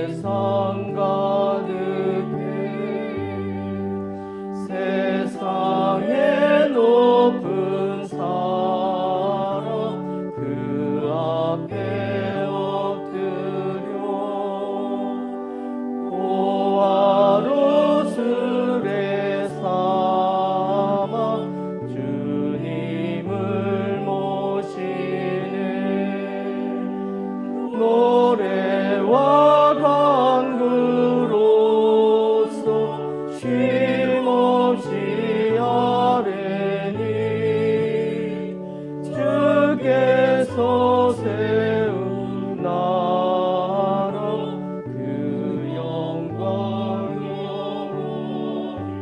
세상 가득해 세상의 높은 사랑 그 앞에 엎드려 보화로 수레 삼아 주님을 모시네 노래와 간구로서 쉼없이 아뢰니 주께서 세운 나라 그 영광 영원히.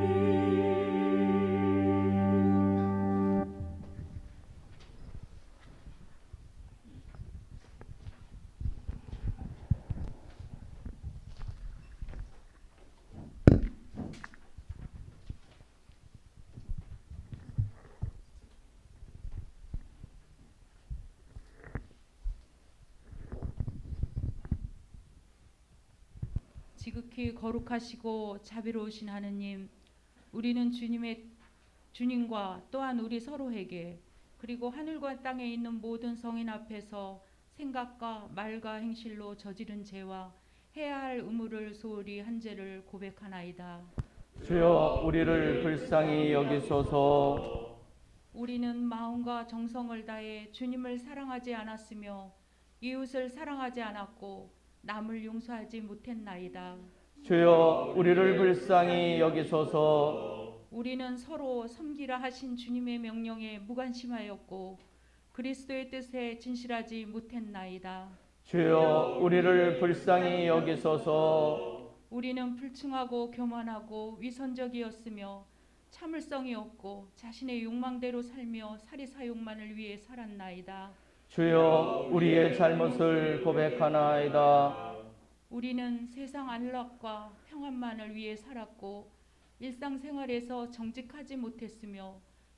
지극히 거룩하시고 자비로우신 하느님, 우리는 주님과 또한 우리 서로에게 그리고 하늘과 땅에 있는 모든 성인 앞에서 생각과 말과 행실로 저지른 죄와 해야 할 의무를 소홀히 한 죄를 고백하나이다. 주여 우리를 불쌍히 여기소서. 우리는 마음과 정성을 다해 주님을 사랑하지 않았으며 이웃을 사랑하지 않았고 남을 용서하지 못했나이다. 주여 우리를 불쌍히 여기소서. 우리는 서로 섬기라 하신 주님의 명령에 무관심하였고 그리스도의 뜻에 진실하지 못했나이다. 주여 우리를 불쌍히 여기소서. 우리는 불충하고 교만하고 위선적이었으며 참을성이 없고 자신의 욕망대로 살며 사리사욕만을 위해 살았나이다. 주여 우리의 잘못을 고백하나이다. 우리는 세상 안락과 평안만을 위해 살았고 일상생활에서 정직하지 못했으며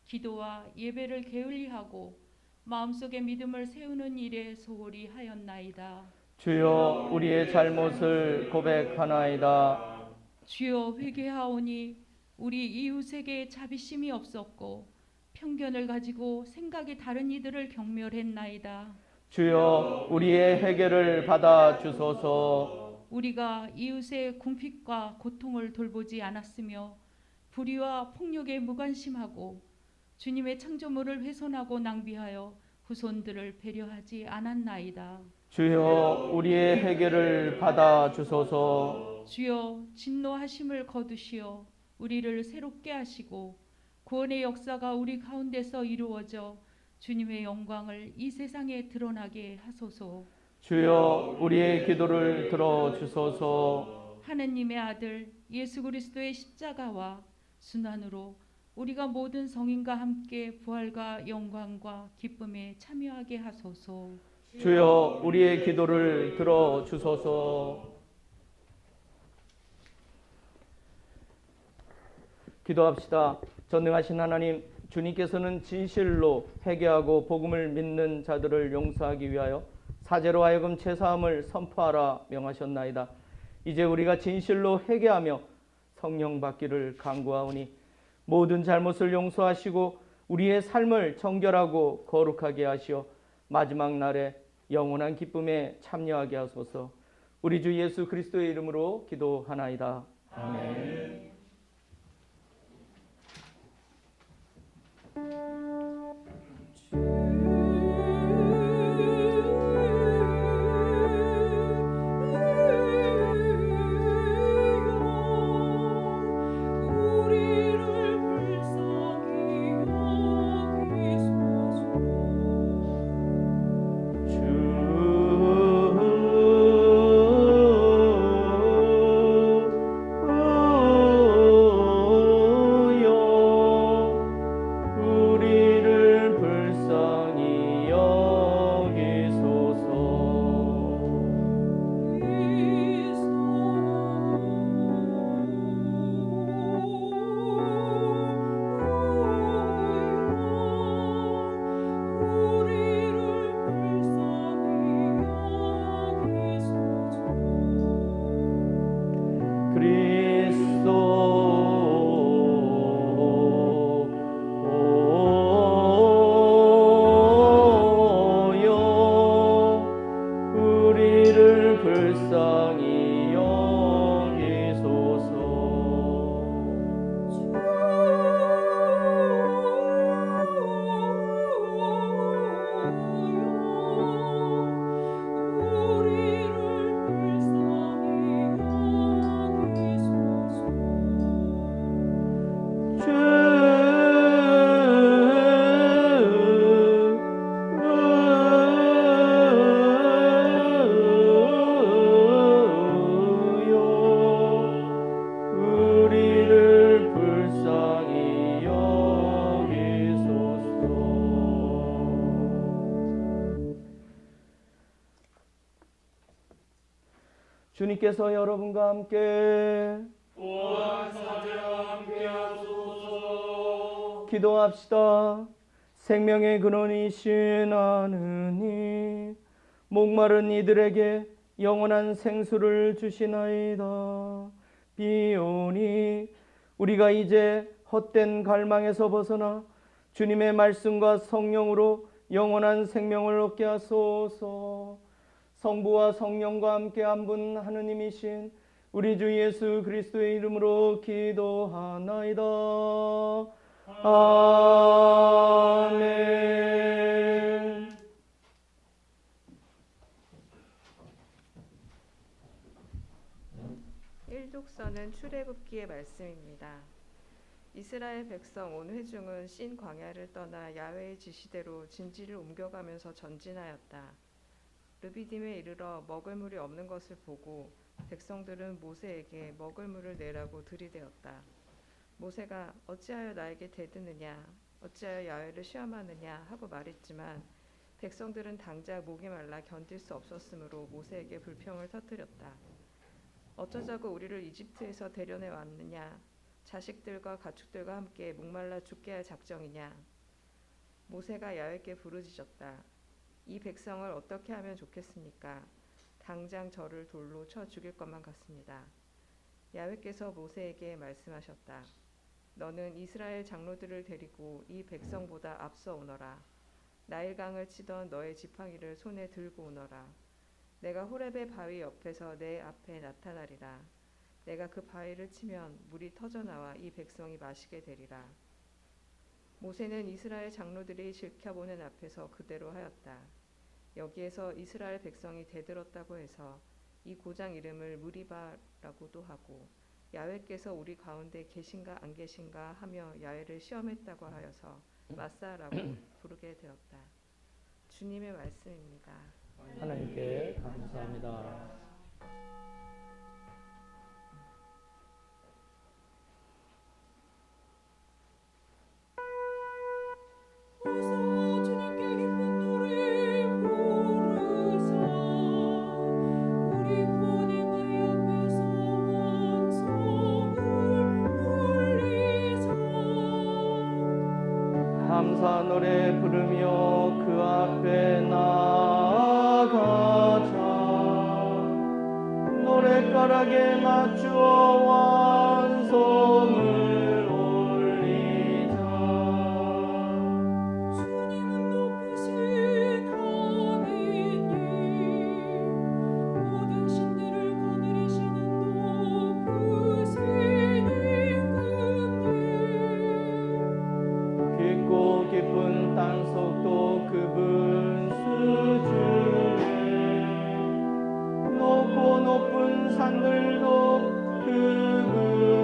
기도와 예배를 게을리하고 마음속에 믿음을 세우는 일에 소홀히 하였나이다. 주여 우리의 잘못을 고백하나이다. 주여 회개하오니 우리 이웃에게 자비심이 없었고 편견을 가지고 생각이 다른 이들을 경멸했나이다. 주여 우리의 회개를 받아 주소서. 우리가 이웃의 궁핍과 고통을 돌보지 않았으며 불의와 폭력에 무관심하고 주님의 창조물을 훼손하고 낭비하여 후손들을 배려하지 않았나이다. 주여 우리의 회개를 받아 주소서. 주여 진노하심을 거두시어 우리를 새롭게 하시고 구원의 역사가 우리 가운데서 이루어져 주님의 영광을 이 세상에 드러나게 하소서. 주여 우리의 기도를 들어주소서. 하느님의 아들 예수 그리스도의 십자가와 순환으로 우리가 모든 성인과 함께 부활과 영광과 기쁨에 참여하게 하소서. 주여 우리의 기도를 들어주소서. 기도합시다. 전능하신 하나님, 주님께서는 진실로 회개하고 복음을 믿는 자들을 용서하기 위하여 사제로 하여금 죄사함을 선포하라 명하셨나이다. 이제 우리가 진실로 회개하며 성령 받기를 간구하오니 모든 잘못을 용서하시고 우리의 삶을 정결하고 거룩하게 하시어 마지막 날에 영원한 기쁨에 참여하게 하소서. 우리 주 예수 그리스도의 이름으로 기도하나이다. 아멘. 주 우리를 불쌍히 여기소서. 우리를 불쌍히 여기소서. 주님께서 여러분과 함께 또한 사제와 함께하소서. 기도합시다. 생명의 근원이신 하느님, 목마른 이들에게 영원한 생수를 주시나이다. 비오니 우리가 이제 헛된 갈망에서 벗어나 주님의 말씀과 성령으로 영원한 생명을 얻게 하소서. 성부와 성령과 함께 한 분 하느님이신 우리 주 예수 그리스도의 이름으로 기도하나이다. 아멘. 일독서는 출애굽기의 말씀입니다. 이스라엘 백성 온 회중은 신 광야를 떠나 야훼의 지시대로 진지를 옮겨가면서 전진하였다. 르비딤에 이르러 먹을 물이 없는 것을 보고 백성들은 모세에게 먹을 물을 내라고 들이대었다. 모세가 어찌하여 나에게 대드느냐, 어찌하여 야훼를 시험하느냐 하고 말했지만 백성들은 당장 목이 말라 견딜 수 없었으므로 모세에게 불평을 터뜨렸다. 어쩌자고 우리를 이집트에서 데려내 왔느냐, 자식들과 가축들과 함께 목말라 죽게 할 작정이냐. 모세가 야훼께 부르짖었다. 이 백성을 어떻게 하면 좋겠습니까? 당장 저를 돌로 쳐 죽일 것만 같습니다. 야훼께서 모세에게 말씀하셨다. 너는 이스라엘 장로들을 데리고 이 백성보다 앞서 오너라. 나일강을 치던 너의 지팡이를 손에 들고 오너라. 내가 호렙의 바위 옆에서 내 앞에 나타나리라. 내가 그 바위를 치면 물이 터져나와 이 백성이 마시게 되리라. 모세는 이스라엘 장로들이 지켜보는 앞에서 그대로 하였다. 여기에서 이스라엘 백성이 대들었다고 해서 이 고장 이름을 무리바라고도 하고 야훼께서 우리 가운데 계신가 안 계신가 하며 야훼를 시험했다고 하여서 마사라고 부르게 되었다. 주님의 말씀입니다. 하나님께 감사합니다. 감사 노래 부르며 그 앞에 나아가자. 노랫가락에 맞추어 완성을 올리자. 주님은 높으신 하느님, 모든 신들을 거느리시는 높으신 임금님. 깊고 깊은 땅속도 그분 수중에 높고 높은 산들도 그분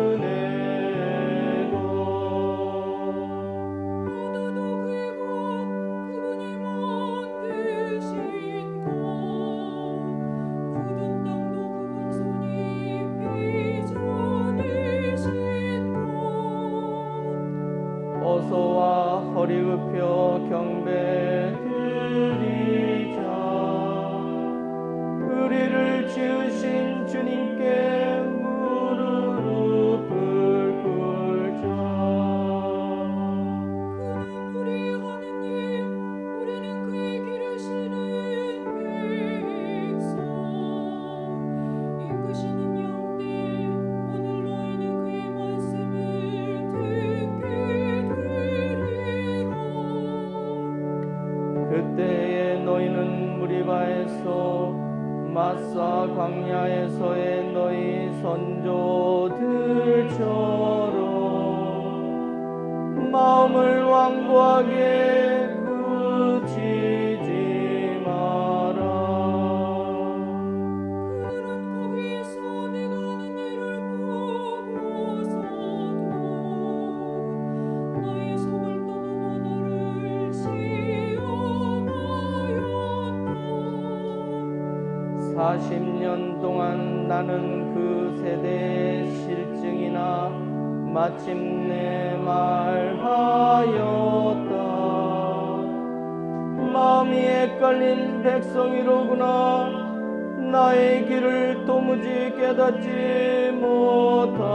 마사 광야에서의 너희 선조들처럼 마음을 완고하게 굳히지 마라. 그들은 거기서 내가 하는 일을 보고서도 너희 속을 떠나며 너를 시험하였다. 40년 동안 나는 그 세대의 실증이나 마침내 말하였다. 마음이 헷갈린 백성이로구나. 나의 길을 도무지 깨닫지 못하는구나.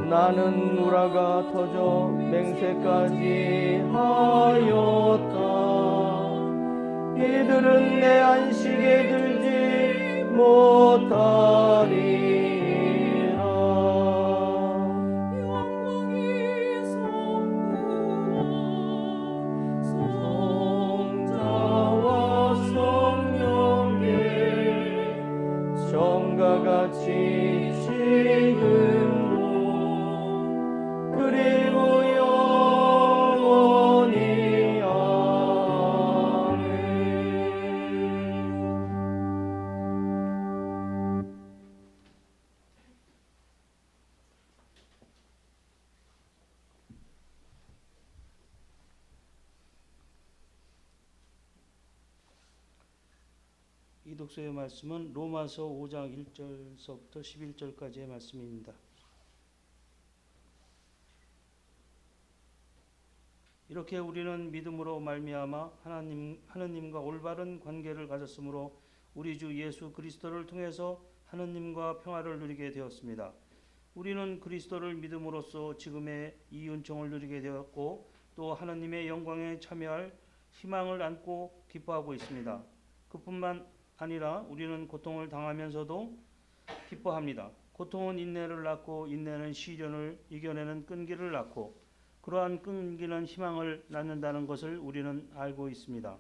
나는 우라가 터져 맹세까지 하였다. 이들은 내 안식에 들지 못하리라. 영광이 성자와 성령께 정과 같이 지금도 그리고 영원히 아멘. 이 독서의 말씀은 로마서 5장 1절서부터 11절까지의 말씀입니다. 이렇게 우리는 믿음으로 말미암아 하느님과 올바른 관계를 가졌으므로 우리 주 예수 그리스도를 통해서 하느님과 평화를 누리게 되었습니다. 우리는 그리스도를 믿음으로써 지금의 이 은총을 누리게 되었고 또 하느님의 영광에 참여할 희망을 안고 기뻐하고 있습니다. 그뿐만 아니라 우리는 고통을 당하면서도 기뻐합니다. 고통은 인내를 낳고 인내는 시련을 이겨내는 끈기를 낳고 그러한 끈기는 희망을 낳는다는 것을 우리는 알고 있습니다.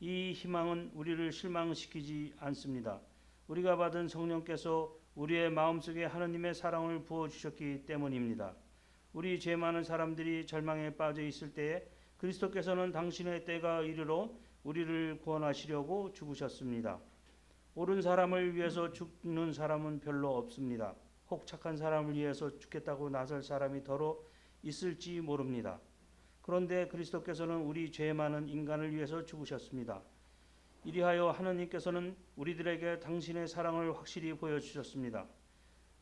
이 희망은 우리를 실망시키지 않습니다. 우리가 받은 성령께서 우리의 마음속에 하느님의 사랑을 부어주셨기 때문입니다. 우리 죄 많은 사람들이 절망에 빠져 있을 때에 그리스도께서는 당신의 때가 이르러 우리를 구원하시려고 죽으셨습니다. 옳은 사람을 위해서 죽는 사람은 별로 없습니다. 혹 착한 사람을 위해서 죽겠다고 나설 사람이 더러 있을지 모릅니다. 그런데 그리스도께서는 우리 죄 많은 인간을 위해서 죽으셨습니다. 이리하여 하느님께서는 우리들에게 당신의 사랑을 확실히 보여주셨습니다.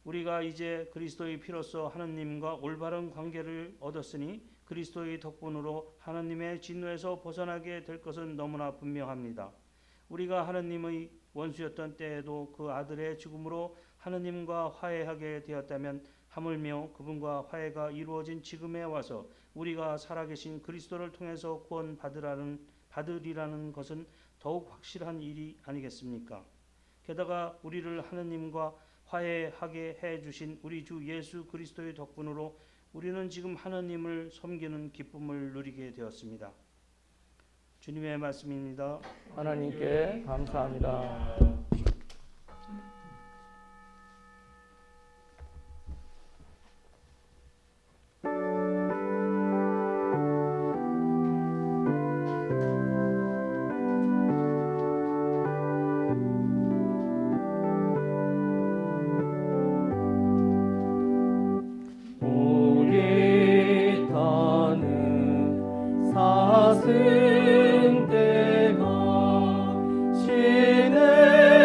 우리가 이제 그리스도의 피로써 하느님과 올바른 관계를 얻었으니 그리스도의 덕분으로 하느님의 진노에서 벗어나게 될 것은 너무나 분명합니다. 우리가 하느님의 원수였던 때에도 그 아들의 죽음으로 하느님과 화해하게 되었다면 하물며 그분과 화해가 이루어진 지금에 와서 우리가 살아계신 그리스도를 통해서 구원 받으리라는 것은 더욱 확실한 일이 아니겠습니까? 게다가 우리를 하느님과 화해하게 해주신 우리 주 예수 그리스도의 덕분으로 우리는 지금 하느님을 섬기는 기쁨을 누리게 되었습니다. 주님의 말씀입니다. 하나님께 감사합니다. 우리 타는 사슴 떼가 시내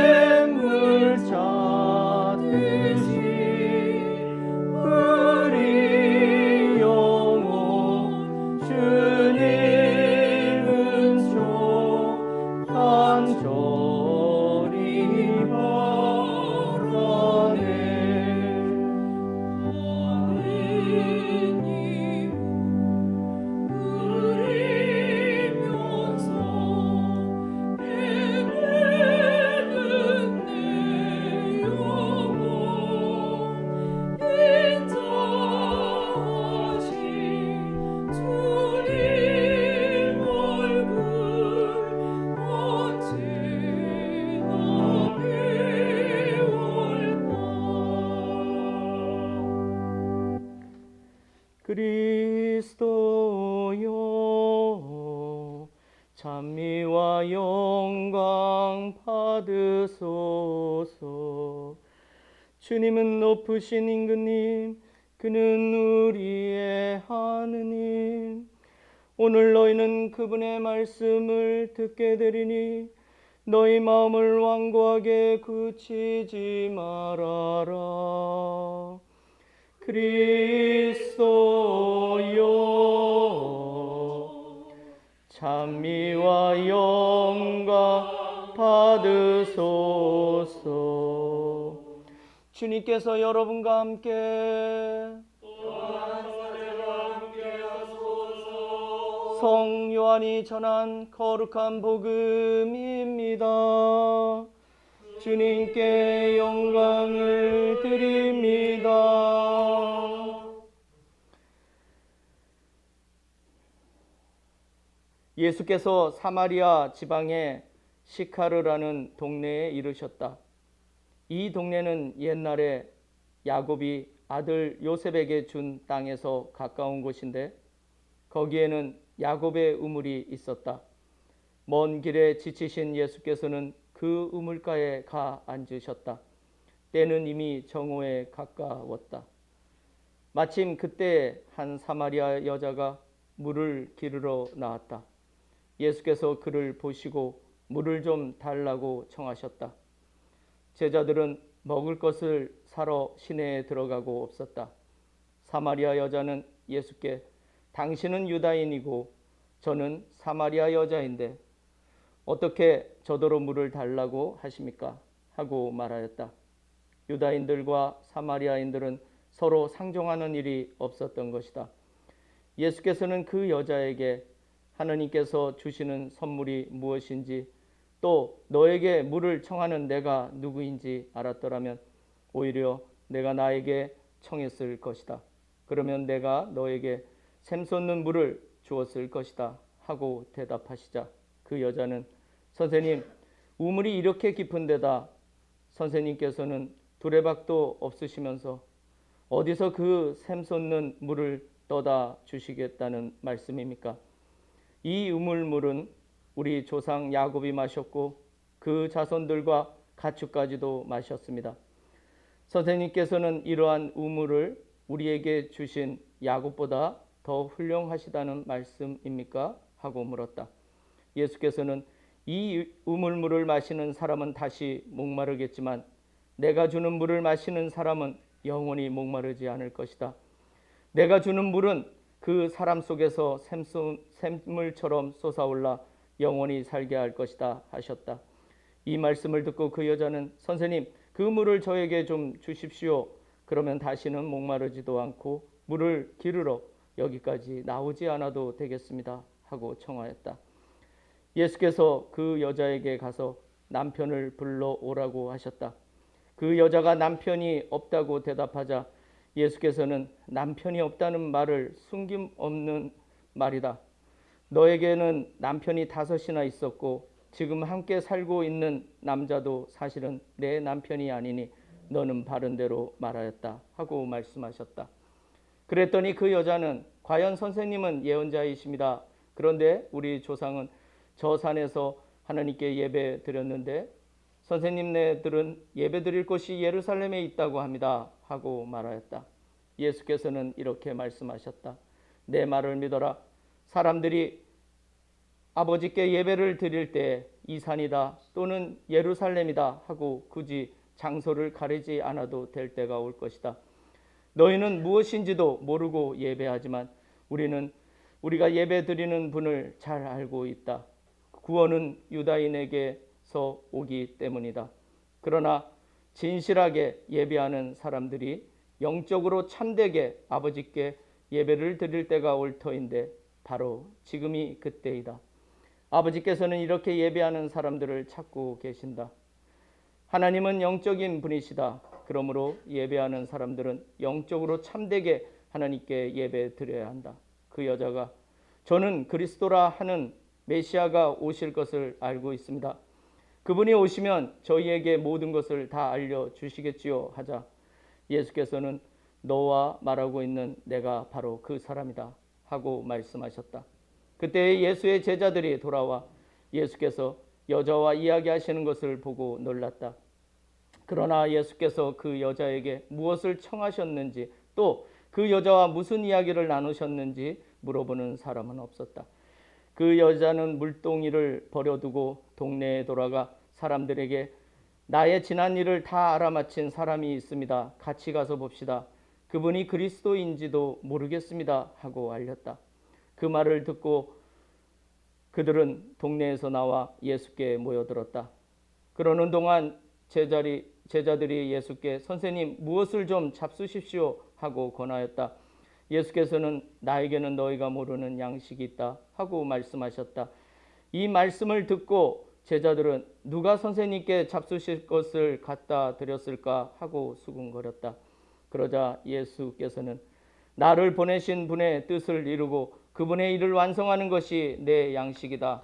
그리스도여 찬미와 영광 받으소서. 주님은 높으신 임금님, 그는 우리의 하느님. 오늘 너희는 그분의 말씀을 듣게 되리니 너희 마음을 완고하게 굳히지 말아라. 그리스도여 찬미와 영광 받으소서. 주님께서 여러분과 함께 성 요한이 전한 거룩한 복음입니다. 주님께 영광을 드립니다. 예수께서 사마리아 지방의 시카르라는 동네에 이르셨다. 이 동네는 옛날에 야곱이 아들 요셉에게 준 땅에서 가까운 곳인데 거기에는 야곱의 우물이 있었다. 먼 길에 지치신 예수께서는 그 우물가에 가 앉으셨다. 때는 이미 정오에 가까웠다. 마침 그때 한 사마리아 여자가 물을 기르러 나왔다. 예수께서 그를 보시고 물을 좀 달라고 청하셨다. 제자들은 먹을 것을 사러 시내에 들어가고 없었다. 사마리아 여자는 예수께 당신은 유다인이고 저는 사마리아 여자인데 어떻게 저더러 물을 달라고 하십니까? 하고 말하였다. 유다인들과 사마리아인들은 서로 상종하는 일이 없었던 것이다. 예수께서는 그 여자에게 하느님께서 주시는 선물이 무엇인지 또 너에게 물을 청하는 내가 누구인지 알았더라면 오히려 내가 나에게 청했을 것이다. 그러면 내가 너에게 샘솟는 물을 주었을 것이다 하고 대답하시자 그 여자는 선생님, 우물이 이렇게 깊은 데다 선생님께서는 두레박도 없으시면서 어디서 그 샘솟는 물을 떠다 주시겠다는 말씀입니까? 이 우물물은 우리 조상 야곱이 마셨고 그 자손들과 가축까지도 마셨습니다. 선생님께서는 이러한 우물을 우리에게 주신 야곱보다 더 훌륭하시다는 말씀입니까? 하고 물었다. 예수께서는 이 우물물을 마시는 사람은 다시 목마르겠지만 내가 주는 물을 마시는 사람은 영원히 목마르지 않을 것이다. 내가 주는 물은 그 사람 속에서 샘물처럼 솟아올라 영원히 살게 할 것이다 하셨다. 이 말씀을 듣고 그 여자는 선생님, 그 물을 저에게 좀 주십시오. 그러면 다시는 목마르지도 않고 물을 기르러 여기까지 나오지 않아도 되겠습니다 하고 청하였다. 예수께서 그 여자에게 가서 남편을 불러오라고 하셨다. 그 여자가 남편이 없다고 대답하자 예수께서는 남편이 없다는 말을 숨김없는 말이다. 너에게는 남편이 5이나 있었고 지금 함께 살고 있는 남자도 사실은 내 남편이 아니니 너는 바른 대로 말하였다 하고 말씀하셨다. 그랬더니 그 여자는 과연 선생님은 예언자이십니다. 그런데 우리 조상은 저 산에서 하나님께 예배 드렸는데 선생님네들은 예배 드릴 곳이 예루살렘에 있다고 합니다 하고 말하였다. 예수께서는 이렇게 말씀하셨다. 내 말을 믿어라. 사람들이 아버지께 예배를 드릴 때 이 산이다 또는 예루살렘이다 하고 굳이 장소를 가리지 않아도 될 때가 올 것이다. 너희는 무엇인지도 모르고 예배하지만 우리는 우리가 예배 드리는 분을 잘 알고 있다. 구원은 유다인에게서 오기 때문이다. 그러나 진실하게 예배하는 사람들이 영적으로 참되게 아버지께 예배를 드릴 때가 올 터인데 바로 지금이 그때이다. 아버지께서는 이렇게 예배하는 사람들을 찾고 계신다. 하나님은 영적인 분이시다. 그러므로 예배하는 사람들은 영적으로 참되게 하나님께 예배 드려야 한다. 그 여자가 저는 그리스도라 하는 메시아가 오실 것을 알고 있습니다. 그분이 오시면 저희에게 모든 것을 다 알려주시겠지요 하자 예수께서는 너와 말하고 있는 내가 바로 그 사람이다 하고 말씀하셨다. 그때 예수의 제자들이 돌아와 예수께서 여자와 이야기하시는 것을 보고 놀랐다. 그러나 예수께서 그 여자에게 무엇을 청하셨는지 또 그 여자와 무슨 이야기를 나누셨는지 물어보는 사람은 없었다. 그 여자는 물동이를 버려두고 동네에 돌아가 사람들에게 나의 지난 일을 다 알아맞힌 사람이 있습니다. 같이 가서 봅시다. 그분이 그리스도인지도 모르겠습니다 하고 알렸다. 그 말을 듣고 그들은 동네에서 나와 예수께 모여들었다. 그러는 동안 제자들이 예수께 선생님 무엇을 좀 잡수십시오 하고 권하였다. 예수께서는 나에게는 너희가 모르는 양식이 있다 하고 말씀하셨다. 이 말씀을 듣고 제자들은 누가 선생님께 잡수실 것을 갖다 드렸을까 하고 수군거렸다. 그러자 예수께서는 나를 보내신 분의 뜻을 이루고 그분의 일을 완성하는 것이 내 양식이다.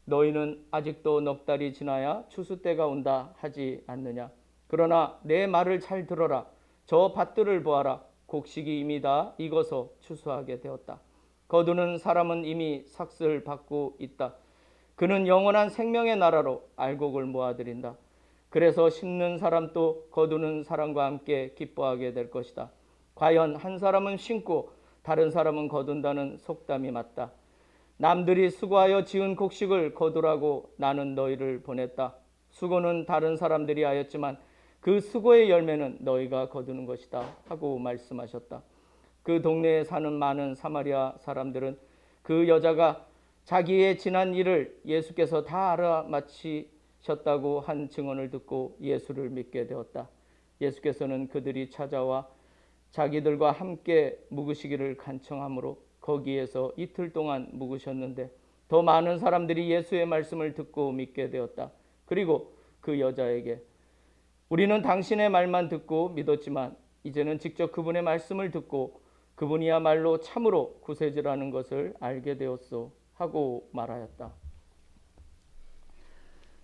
너희는 아직도 넉 달이 지나야 추수 때가 온다 하지 않느냐. 그러나 내 말을 잘 들어라. 저 밭들을 보아라. 곡식이 이미 다 익어서 추수하게 되었다. 거두는 사람은 이미 삭슬 받고 있다. 그는 영원한 생명의 나라로 알곡을 모아들인다. 그래서 심는 사람도 거두는 사람과 함께 기뻐하게 될 것이다. 과연 한 사람은 심고 다른 사람은 거둔다는 속담이 맞다. 남들이 수고하여 지은 곡식을 거두라고 나는 너희를 보냈다. 수고는 다른 사람들이 하였지만 그 수고의 열매는 너희가 거두는 것이다 하고 말씀하셨다. 그 동네에 사는 많은 사마리아 사람들은 그 여자가 자기의 지난 일을 예수께서 다 알아맞히셨다고 한 증언을 듣고 예수를 믿게 되었다. 예수께서는 그들이 찾아와 자기들과 함께 묵으시기를 간청하므로 거기에서 이틀 동안 묵으셨는데 더 많은 사람들이 예수의 말씀을 듣고 믿게 되었다. 그리고 그 여자에게 우리는 당신의 말만 듣고 믿었지만 이제는 직접 그분의 말씀을 듣고 그분이야말로 참으로 구세주라는 것을 알게 되었소 하고 말하였다.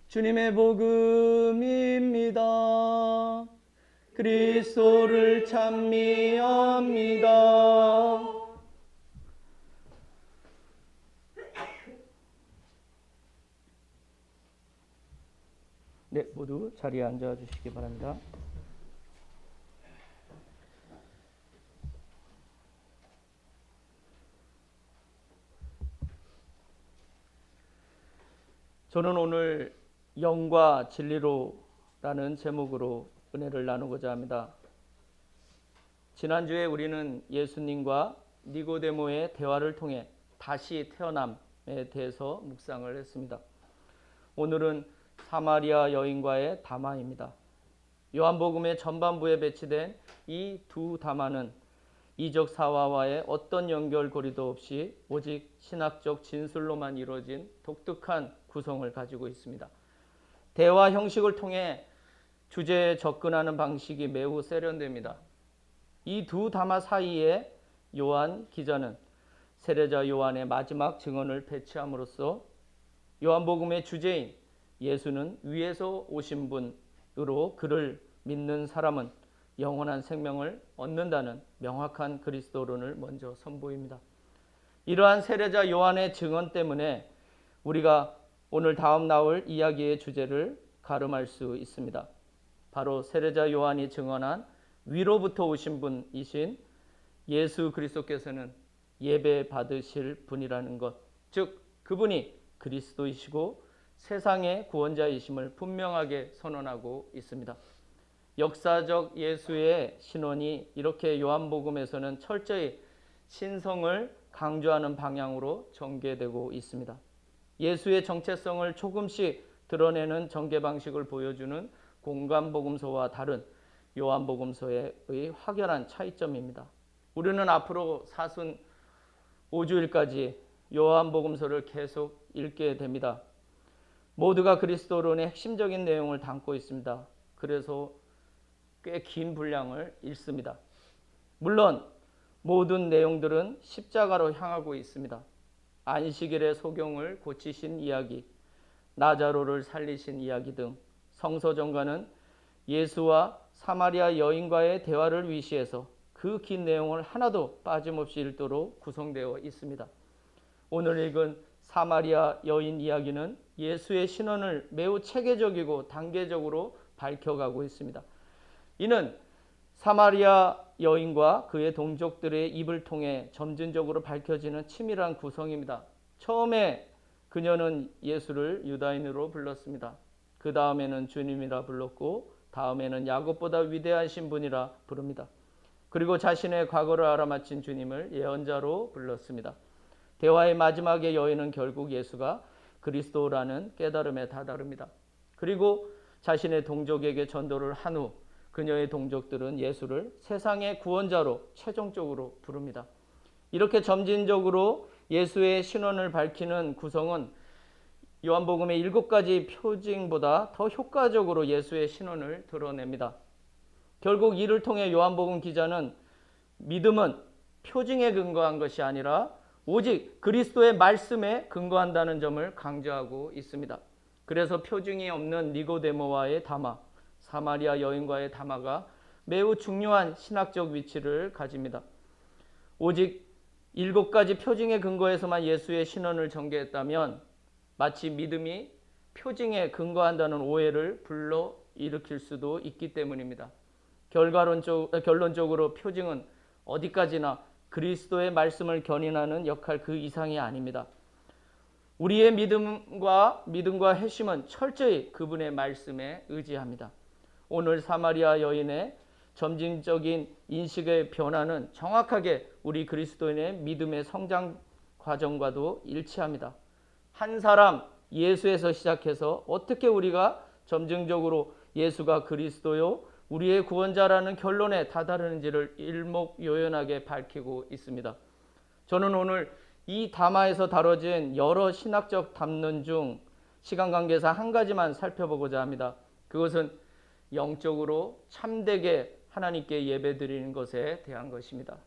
주님의 복음입니다. 그리스도를 찬미합니다. 네, 모두 자리에 앉아 주시기 바랍니다. 저는 오늘 영과 진리로라는 제목으로 은혜를 나누고자 합니다. 지난주에 우리는 예수님과 니고데모의 대화를 통해 다시 태어남에 대해서 묵상을 했습니다. 오늘은 사마리아 여인과의 담화입니다. 요한복음의 전반부에 배치된 이 두 담화는 이적 사화와의 어떤 연결고리도 없이 오직 신학적 진술로만 이루어진 독특한 구성을 가지고 있습니다. 대화 형식을 통해 주제에 접근하는 방식이 매우 세련됩니다. 이 두 담화 사이에 요한 기자는 세례자 요한의 마지막 증언을 배치함으로써 요한복음의 주제인 예수는 위에서 오신 분으로 그를 믿는 사람은 영원한 생명을 얻는다는 명확한 그리스도론을 먼저 선보입니다. 이러한 세례자 요한의 증언 때문에 우리가 오늘 다음 나올 이야기의 주제를 가름할 수 있습니다. 바로 세례자 요한이 증언한 위로부터 오신 분이신 예수 그리스도께서는 예배 받으실 분이라는 것, 즉 그분이 그리스도이시고 세상의 구원자이심을 분명하게 선언하고 있습니다. 역사적 예수의 신원이 이렇게 요한복음에서는 철저히 신성을 강조하는 방향으로 전개되고 있습니다. 예수의 정체성을 조금씩 드러내는 전개 방식을 보여주는 공간복음서와 다른 요한복음서의 확연한 차이점입니다. 우리는 앞으로 45주일까지 요한복음서를 계속 읽게 됩니다. 모두가 그리스도론의 핵심적인 내용을 담고 있습니다. 그래서 꽤 긴 분량을 읽습니다. 물론 모든 내용들은 십자가로 향하고 있습니다. 안식일의 소경을 고치신 이야기, 나자로를 살리신 이야기 등 성서전가는 예수와 사마리아 여인과의 대화를 위시해서 그 그 긴 내용을 하나도 빠짐없이 읽도록 구성되어 있습니다. 오늘 읽은 사마리아 여인 이야기는 예수의 신원을 매우 체계적이고 단계적으로 밝혀가고 있습니다. 이는 사마리아 여인과 그의 동족들의 입을 통해 점진적으로 밝혀지는 치밀한 구성입니다. 처음에 그녀는 예수를 유다인으로 불렀습니다. 그 다음에는 주님이라 불렀고 다음에는 야곱보다 위대하신 분이라 부릅니다. 그리고 자신의 과거를 알아맞힌 주님을 예언자로 불렀습니다. 대화의 마지막에 여인은 결국 예수가 그리스도라는 깨달음에 다다릅니다. 그리고 자신의 동족에게 전도를 한 후 그녀의 동족들은 예수를 세상의 구원자로 최종적으로 부릅니다. 이렇게 점진적으로 예수의 신원을 밝히는 구성은 요한복음의 7가지 표징보다 더 효과적으로 예수의 신원을 드러냅니다. 결국 이를 통해 요한복음 기자는 믿음은 표징에 근거한 것이 아니라 오직 그리스도의 말씀에 근거한다는 점을 강조하고 있습니다. 그래서 표징이 없는 니고데모와의 담화, 사마리아 여인과의 담화가 매우 중요한 신학적 위치를 가집니다. 오직 7가지 표징의 근거에서만 예수의 신원을 전개했다면 마치 믿음이 표징에 근거한다는 오해를 불러일으킬 수도 있기 때문입니다. 결론적으로 표징은 어디까지나 그리스도의 말씀을 견인하는 역할 그 이상이 아닙니다. 우리의 믿음과 회심은 철저히 그분의 말씀에 의지합니다. 오늘 사마리아 여인의 점진적인 인식의 변화는 정확하게 우리 그리스도인의 믿음의 성장 과정과도 일치합니다. 한 사람 예수에서 시작해서 어떻게 우리가 점진적으로 예수가 그리스도요 우리의 구원자라는 결론에 다다르는지를 일목요연하게 밝히고 있습니다. 저는 오늘 이 담화에서 다뤄진 여러 신학적 담론 중 시간 관계상 한 가지만 살펴보고자 합니다. 그것은 영적으로 참되게 하나님께 예배드리는 것에 대한 것입니다.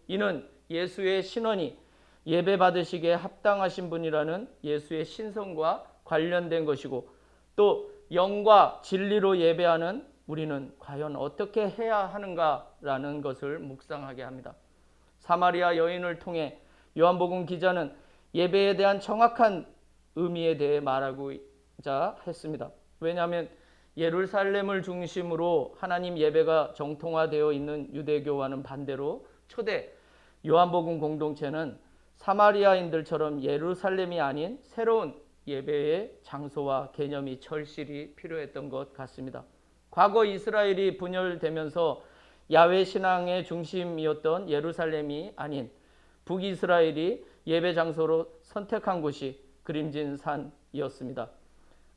이는 예수의 신원이 예배 받으시기에 합당하신 분이라는 예수의 신성과 관련된 것이고 또 영과 진리로 예배하는 우리는 과연 어떻게 해야 하는가라는 것을 묵상하게 합니다. 사마리아 여인을 통해 요한복음 기자는 예배에 대한 정확한 의미에 대해 말하고자 했습니다. 왜냐하면 예루살렘을 중심으로 하나님 예배가 정통화되어 있는 유대교와는 반대로 초대 요한복음 공동체는 사마리아인들처럼 예루살렘이 아닌 새로운 예배의 장소와 개념이 절실히 필요했던 것 같습니다. 과거 이스라엘이 분열되면서 야훼 신앙의 중심이었던 예루살렘이 아닌 북이스라엘이 예배 장소로 선택한 곳이 그림진 산이었습니다.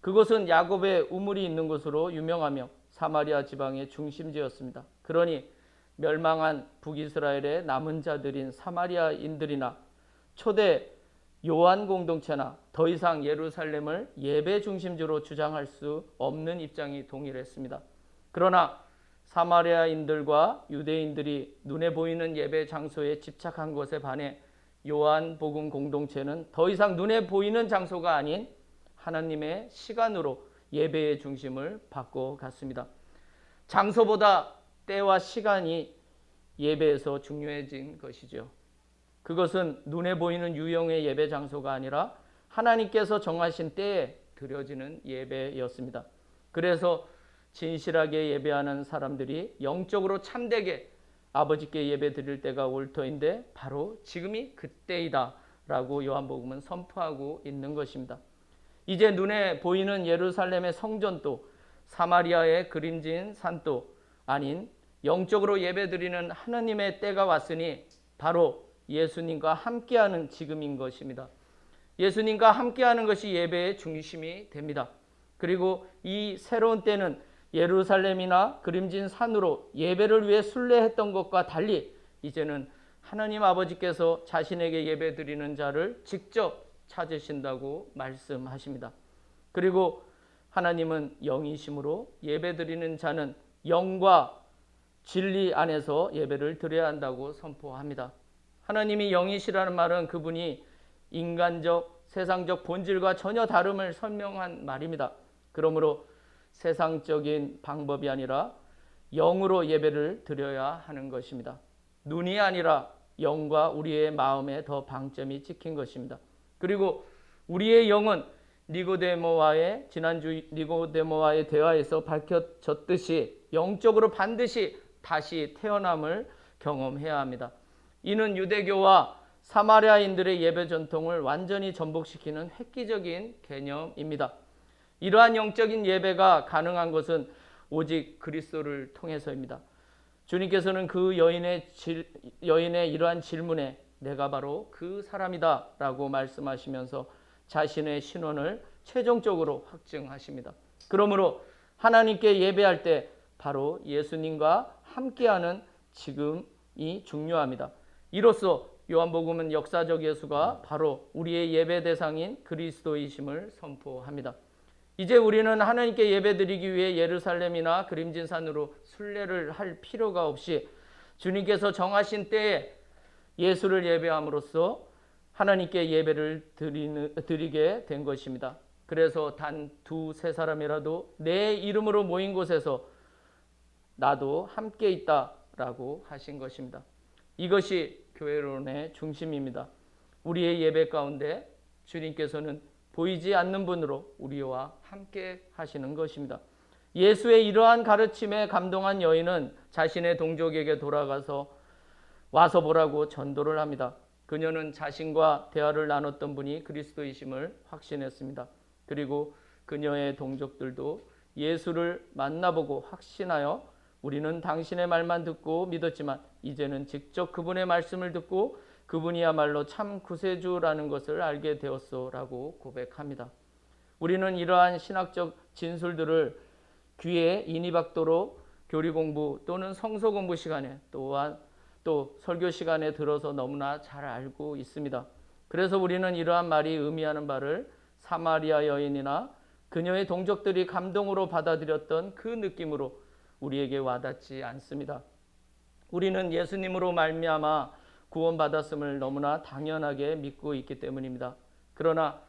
그곳은 야곱의 우물이 있는 곳으로 유명하며 사마리아 지방의 중심지였습니다. 그러니 멸망한 북이스라엘의 남은 자들인 사마리아인들이나 초대 요한 공동체나 더 이상 예루살렘을 예배 중심지로 주장할 수 없는 입장이 동일했습니다. 그러나 사마리아인들과 유대인들이 눈에 보이는 예배 장소에 집착한 것에 반해 요한복음 공동체는 더 이상 눈에 보이는 장소가 아닌 하나님의 시간으로 예배의 중심을 바꿔갔습니다. 장소보다 때와 시간이 예배에서 중요해진 것이죠. 그것은 눈에 보이는 유형의 예배 장소가 아니라 하나님께서 정하신 때에 드려지는 예배였습니다. 그래서 진실하게 예배하는 사람들이 영적으로 참되게 아버지께 예배 드릴 때가 올 터인데 바로 지금이 그때이다 라고 요한복음은 선포하고 있는 것입니다. 이제 눈에 보이는 예루살렘의 성전도 사마리아의 그림진 산도 아닌 영적으로 예배드리는 하나님의 때가 왔으니 바로 예수님과 함께하는 지금인 것입니다. 예수님과 함께하는 것이 예배의 중심이 됩니다. 그리고 이 새로운 때는 예루살렘이나 그림진 산으로 예배를 위해 순례했던 것과 달리 이제는 하나님 아버지께서 자신에게 예배드리는 자를 직접 찾으신다고 말씀하십니다. 그리고 하나님은 영이심으로 예배드리는 자는 영과 진리 안에서 예배를 드려야 한다고 선포합니다. 하나님이 영이시라는 말은 그분이 인간적, 세상적 본질과 전혀 다름을 설명한 말입니다. 그러므로 세상적인 방법이 아니라 영으로 예배를 드려야 하는 것입니다. 눈이 아니라 영과 우리의 마음에 더 방점이 찍힌 것입니다. 그리고 우리의 영은 지난주 니고데모와의 대화에서 밝혀졌듯이 영적으로 반드시 다시 태어남을 경험해야 합니다. 이는 유대교와 사마리아인들의 예배 전통을 완전히 전복시키는 획기적인 개념입니다. 이러한 영적인 예배가 가능한 것은 오직 그리스도를 통해서입니다. 주님께서는 그 여인의 이러한 질문에 내가 바로 그 사람이다 라고 말씀하시면서 자신의 신원을 최종적으로 확증하십니다. 그러므로 하나님께 예배할 때 바로 예수님과 함께하는 지금이 중요합니다. 이로써 요한복음은 역사적 예수가 바로 우리의 예배 대상인 그리스도이심을 선포합니다. 이제 우리는 하나님께 예배드리기 위해 예루살렘이나 그림진 산으로 순례를 할 필요가 없이 주님께서 정하신 때에 예수를 예배함으로써 하나님께 예배를 드리게 된 것입니다. 그래서 단 두세 사람이라도 내 이름으로 모인 곳에서 나도 함께 있다라고 하신 것입니다. 이것이 교회론의 중심입니다. 우리의 예배 가운데 주님께서는 보이지 않는 분으로 우리와 함께 하시는 것입니다. 예수의 이러한 가르침에 감동한 여인은 자신의 동족에게 돌아가서 와서 보라고 전도를 합니다. 그녀는 자신과 대화를 나눴던 분이 그리스도이심을 확신했습니다. 그리고 그녀의 동족들도 예수를 만나보고 확신하여 우리는 당신의 말만 듣고 믿었지만 이제는 직접 그분의 말씀을 듣고 그분이야말로 참 구세주라는 것을 알게 되었소라고 고백합니다. 우리는 이러한 신학적 진술들을 귀에 인이 박도록 교리 공부 또는 성서 공부 시간에 또한 또 설교 시간에 들어서 너무나 잘 알고 있습니다. 그래서 우리는 이러한 말이 의미하는 바를 사마리아 여인이나 그녀의 동족들이 감동으로 받아들였던 그 느낌으로 우리에게 와닿지 않습니다. 우리는 예수님으로 말미암아 구원받았음을 너무나 당연하게 믿고 있기 때문입니다. 그러나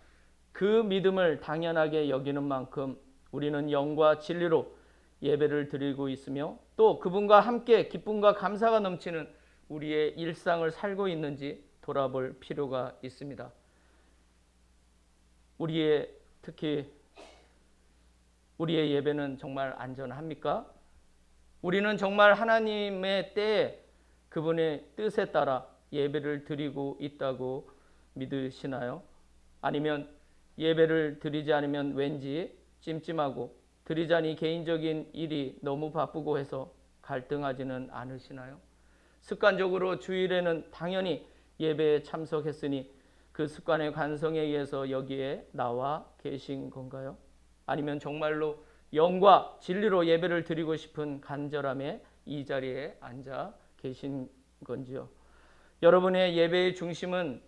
그 믿음을 당연하게 여기는 만큼 우리는 영과 진리로 예배를 드리고 있으며 또 그분과 함께 기쁨과 감사가 넘치는 우리의 일상을 살고 있는지 돌아볼 필요가 있습니다. 특히 우리의 예배는 정말 안전합니까? 우리는 정말 하나님의 때에 그분의 뜻에 따라 예배를 드리고 있다고 믿으시나요? 아니면 예배를 드리지 않으면 왠지 찜찜하고 드리자니 개인적인 일이 너무 바쁘고 해서 갈등하지는 않으시나요? 습관적으로 주일에는 당연히 예배에 참석했으니 그 습관의 관성에 의해서 여기에 나와 계신 건가요? 아니면 정말로 영과 진리로 예배를 드리고 싶은 간절함에 이 자리에 앉아 계신 건지요? 여러분의 예배의 중심은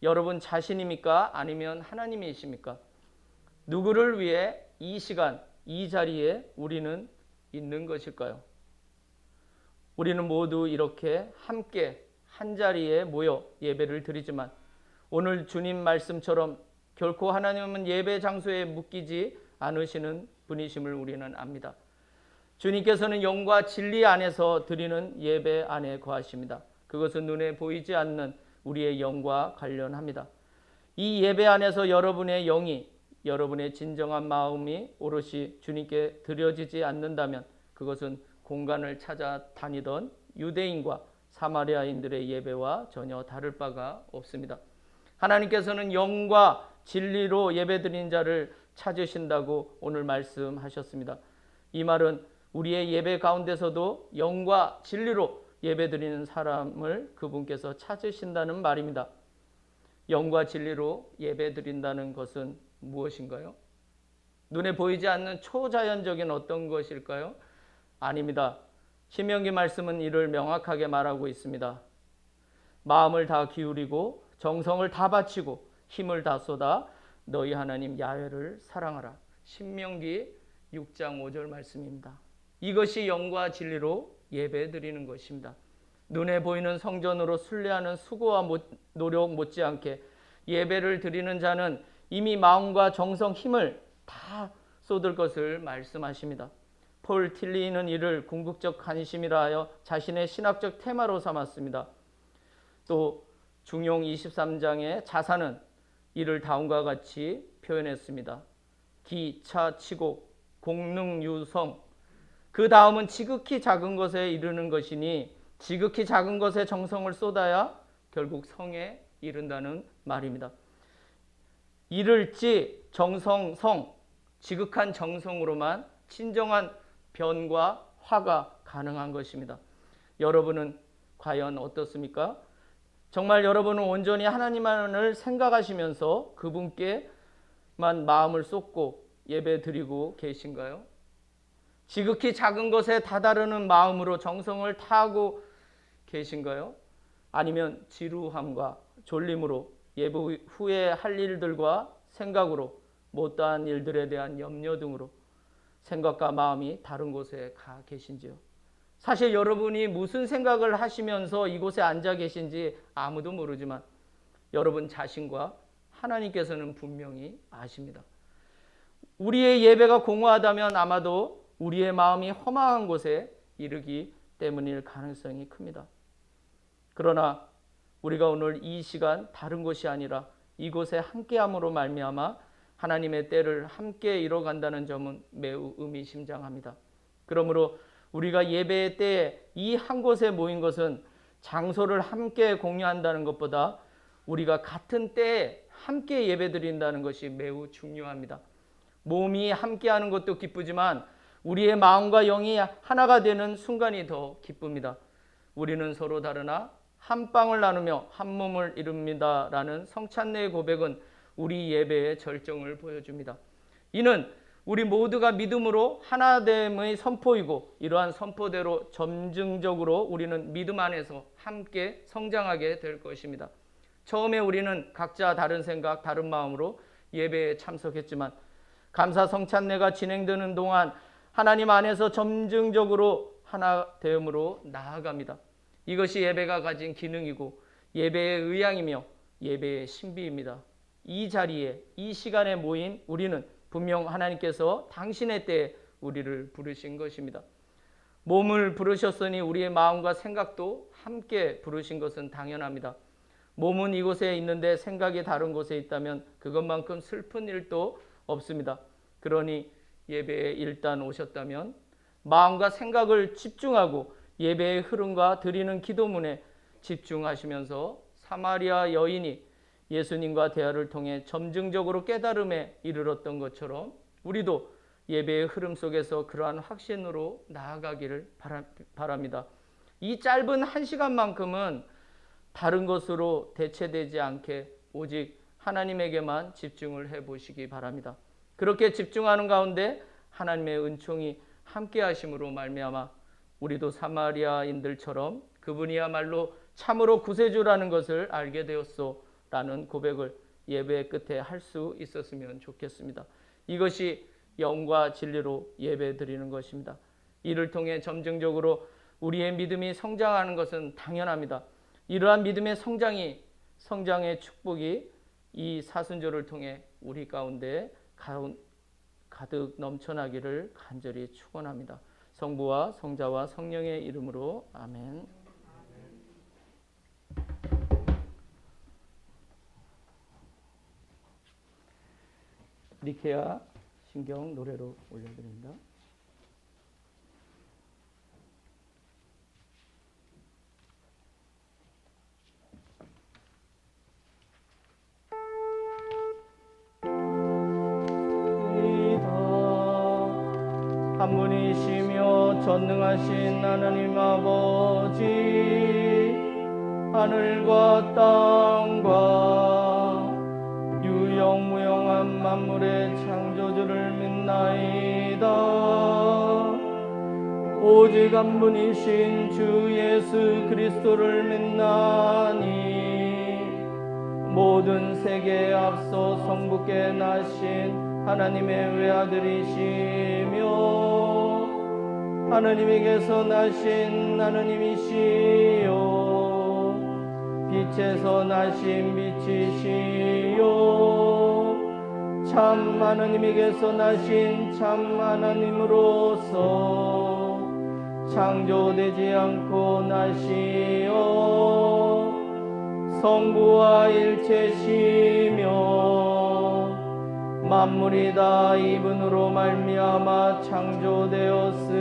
여러분 자신입니까? 아니면 하나님이십니까? 누구를 위해 이 시간, 이 자리에 우리는 있는 것일까요? 우리는 모두 이렇게 함께 한 자리에 모여 예배를 드리지만 오늘 주님 말씀처럼 결코 하나님은 예배 장소에 묶이지 않으시는 분이심을 우리는 압니다. 주님께서는 영과 진리 안에서 드리는 예배 안에 거하십니다. 그것은 눈에 보이지 않는 우리의 영과 관련합니다. 이 예배 안에서 여러분의 영이, 여러분의 진정한 마음이 오롯이 주님께 드려지지 않는다면 그것은 공간을 찾아다니던 유대인과 사마리아인들의 예배와 전혀 다를 바가 없습니다. 하나님께서는 영과 진리로 예배드린 자를 찾으신다고 오늘 말씀하셨습니다. 이 말은 우리의 예배 가운데서도 영과 진리로 예배드리는 사람을 그분께서 찾으신다는 말입니다. 영과 진리로 예배드린다는 것은 무엇인가요? 눈에 보이지 않는 초자연적인 어떤 것일까요? 아닙니다. 신명기 말씀은 이를 명확하게 말하고 있습니다. 마음을 다 기울이고 정성을 다 바치고 힘을 다 쏟아 너희 하나님 야훼를 사랑하라. 신명기 6장 5절 말씀입니다. 이것이 영과 진리로 예배드리는 것입니다. 눈에 보이는 성전으로 순례하는 수고와 노력 못지않게 예배를 드리는 자는 이미 마음과 정성, 힘을 다 쏟을 것을 말씀하십니다. 폴 틸리는 이를 궁극적 관심이라 하여 자신의 신학적 테마로 삼았습니다. 또 중용 23장의 자산은 이를 다음과 같이 표현했습니다. 기, 차, 치고, 공능, 유성. 그 다음은 지극히 작은 것에 이르는 것이니 지극히 작은 것에 정성을 쏟아야 결국 성에 이른다는 말입니다. 이를지 정성, 성, 지극한 정성으로만 진정한 변과 화가 가능한 것입니다. 여러분은 과연 어떻습니까? 정말 여러분은 온전히 하나님만을 생각하시면서 그분께만 마음을 쏟고 예배 드리고 계신가요? 지극히 작은 것에 다다르는 마음으로 정성을 다하고 계신가요? 아니면 지루함과 졸림으로 예배 후에 할 일들과 생각으로 못다한 일들에 대한 염려 등으로 생각과 마음이 다른 곳에 가 계신지요? 사실 여러분이 무슨 생각을 하시면서 이곳에 앉아 계신지 아무도 모르지만 여러분 자신과 하나님께서는 분명히 아십니다. 우리의 예배가 공허하다면 아마도 우리의 마음이 허망한 곳에 이르기 때문일 가능성이 큽니다. 그러나 우리가 오늘 이 시간 다른 곳이 아니라 이곳에 함께함으로 말미암아 하나님의 때를 함께 이뤄간다는 점은 매우 의미심장합니다. 그러므로 우리가 예배의 때에 이 한 곳에 모인 것은 장소를 함께 공유한다는 것보다 우리가 같은 때에 함께 예배드린다는 것이 매우 중요합니다. 몸이 함께하는 것도 기쁘지만 우리의 마음과 영이 하나가 되는 순간이 더 기쁩니다. 우리는 서로 다르나 한 빵을 나누며 한 몸을 이룹니다라는 성찬례의 고백은 우리 예배의 절정을 보여줍니다. 이는 우리 모두가 믿음으로 하나됨의 선포이고 이러한 선포대로 점증적으로 우리는 믿음 안에서 함께 성장하게 될 것입니다. 처음에 우리는 각자 다른 생각, 다른 마음으로 예배에 참석했지만 감사 성찬례가 진행되는 동안 하나님 안에서 점증적으로 하나됨으로 나아갑니다. 이것이 예배가 가진 기능이고 예배의 의향이며 예배의 신비입니다. 이 자리에 이 시간에 모인 우리는 분명 하나님께서 당신의 때에 우리를 부르신 것입니다. 몸을 부르셨으니 우리의 마음과 생각도 함께 부르신 것은 당연합니다. 몸은 이곳에 있는데 생각이 다른 곳에 있다면 그것만큼 슬픈 일도 없습니다. 그러니 예배에 일단 오셨다면 마음과 생각을 집중하고 예배의 흐름과 드리는 기도문에 집중하시면서 사마리아 여인이 예수님과 대화를 통해 점증적으로 깨달음에 이르렀던 것처럼 우리도 예배의 흐름 속에서 그러한 확신으로 나아가기를 바랍니다. 이 짧은 한 시간만큼은 다른 것으로 대체되지 않게 오직 하나님에게만 집중을 해보시기 바랍니다. 그렇게 집중하는 가운데 하나님의 은총이 함께 하심으로 말미암아 우리도 사마리아인들처럼 그분이야말로 참으로 구세주라는 것을 알게 되었소라는 고백을 예배 끝에 할 수 있었으면 좋겠습니다. 이것이 영과 진리로 예배 드리는 것입니다. 이를 통해 점증적으로 우리의 믿음이 성장하는 것은 당연합니다. 이러한 믿음의 성장의 축복이 이 사순절을 통해 우리 가운데 가득 넘쳐나기를 간절히 축원합니다. 성부와 성자와 성령의 이름으로 아멘. 니케아 신경 노래로 올려드립니다. 한 분이시며 전능하신 하나님 아버지, 하늘과 땅과 유영무영한 만물의 창조주를 믿나이다. 오직 한 분이신 주 예수 그리스도를 믿나니 모든 세계에 앞서 성부께 나신 하나님의 외아들이시며 하나님에게서 나신 하나님이시요 빛에서 나신 빛이시요 참 하나님에게서 나신 참 하나님으로서 창조되지 않고 나시어 성부와 일체시며 만물이 다 이분으로 말미암아 창조되었으며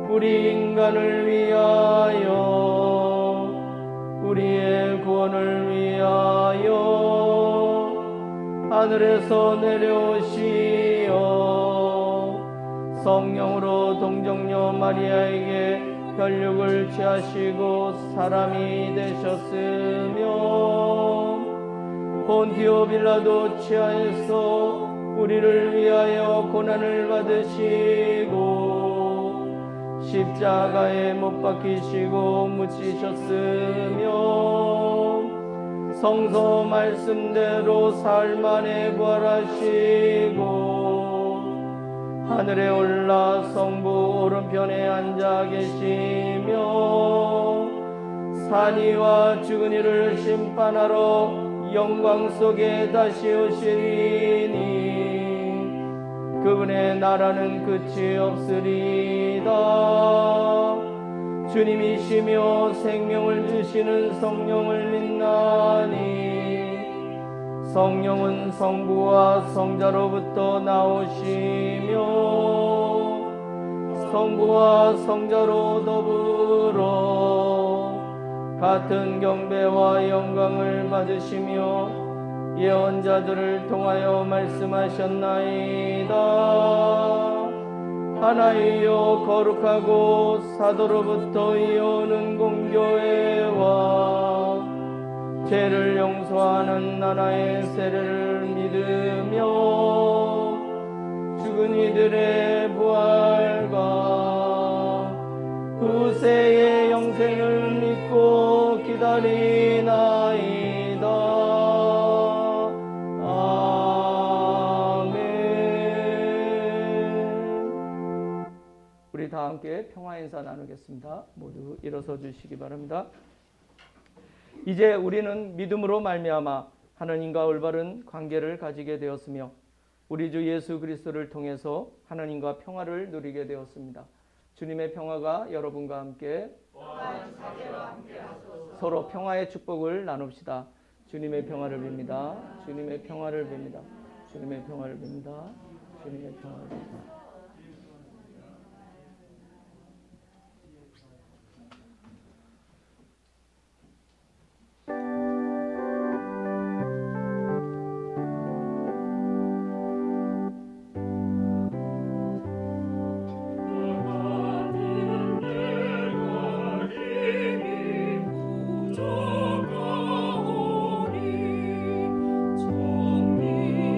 우리 인간을 위하여 우리의 구원을 위하여 하늘에서 내려오시어 성령으로 동정녀 마리아에게 혈육을 취하시고 사람이 되셨으며 본티오 빌라도 치하에서 우리를 위하여 고난을 받으시고 십자가에 못 박히시고 묻히셨으며 성서 말씀대로 사흘 만에 부활하시고 하늘에 올라 성부 오른편에 앉아 계시며 산이와 죽은 이를 심판하러 영광 속에 다시 오시리니 그분의 나라는 끝이 없으리다. 주님이시며 생명을 주시는 성령을 믿나니 성령은 성부와 성자로부터 나오시며 성부와 성자로 더불어 같은 경배와 영광을 받으시며 예언자들을 통하여 말씀하셨나이다. 하나이요 거룩하고 사도로부터 이어오는 공교회와 죄를 용서하는 하나의 세례를 믿으며 죽은 이들의 부활과 후세의 영생을 믿고 기다리나이다. 아멘. 우리 다 함께 평화 인사 나누겠습니다. 모두 일어서 주시기 바랍니다. 이제 우리는 믿음으로 말미암아 하나님과 올바른 관계를 가지게 되었으며 우리 주 예수 그리스도를 통해서 하나님과 평화를 누리게 되었습니다. 주님의 평화가 여러분과 함께 서로 평화의 축복을 나눕시다. 주님의 평화를 빕니다. 주님의 평화를 빕니다. 주님의 평화를 빕니다. 주님의 평화를 빕니다.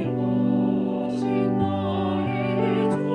정밀하신 나의 주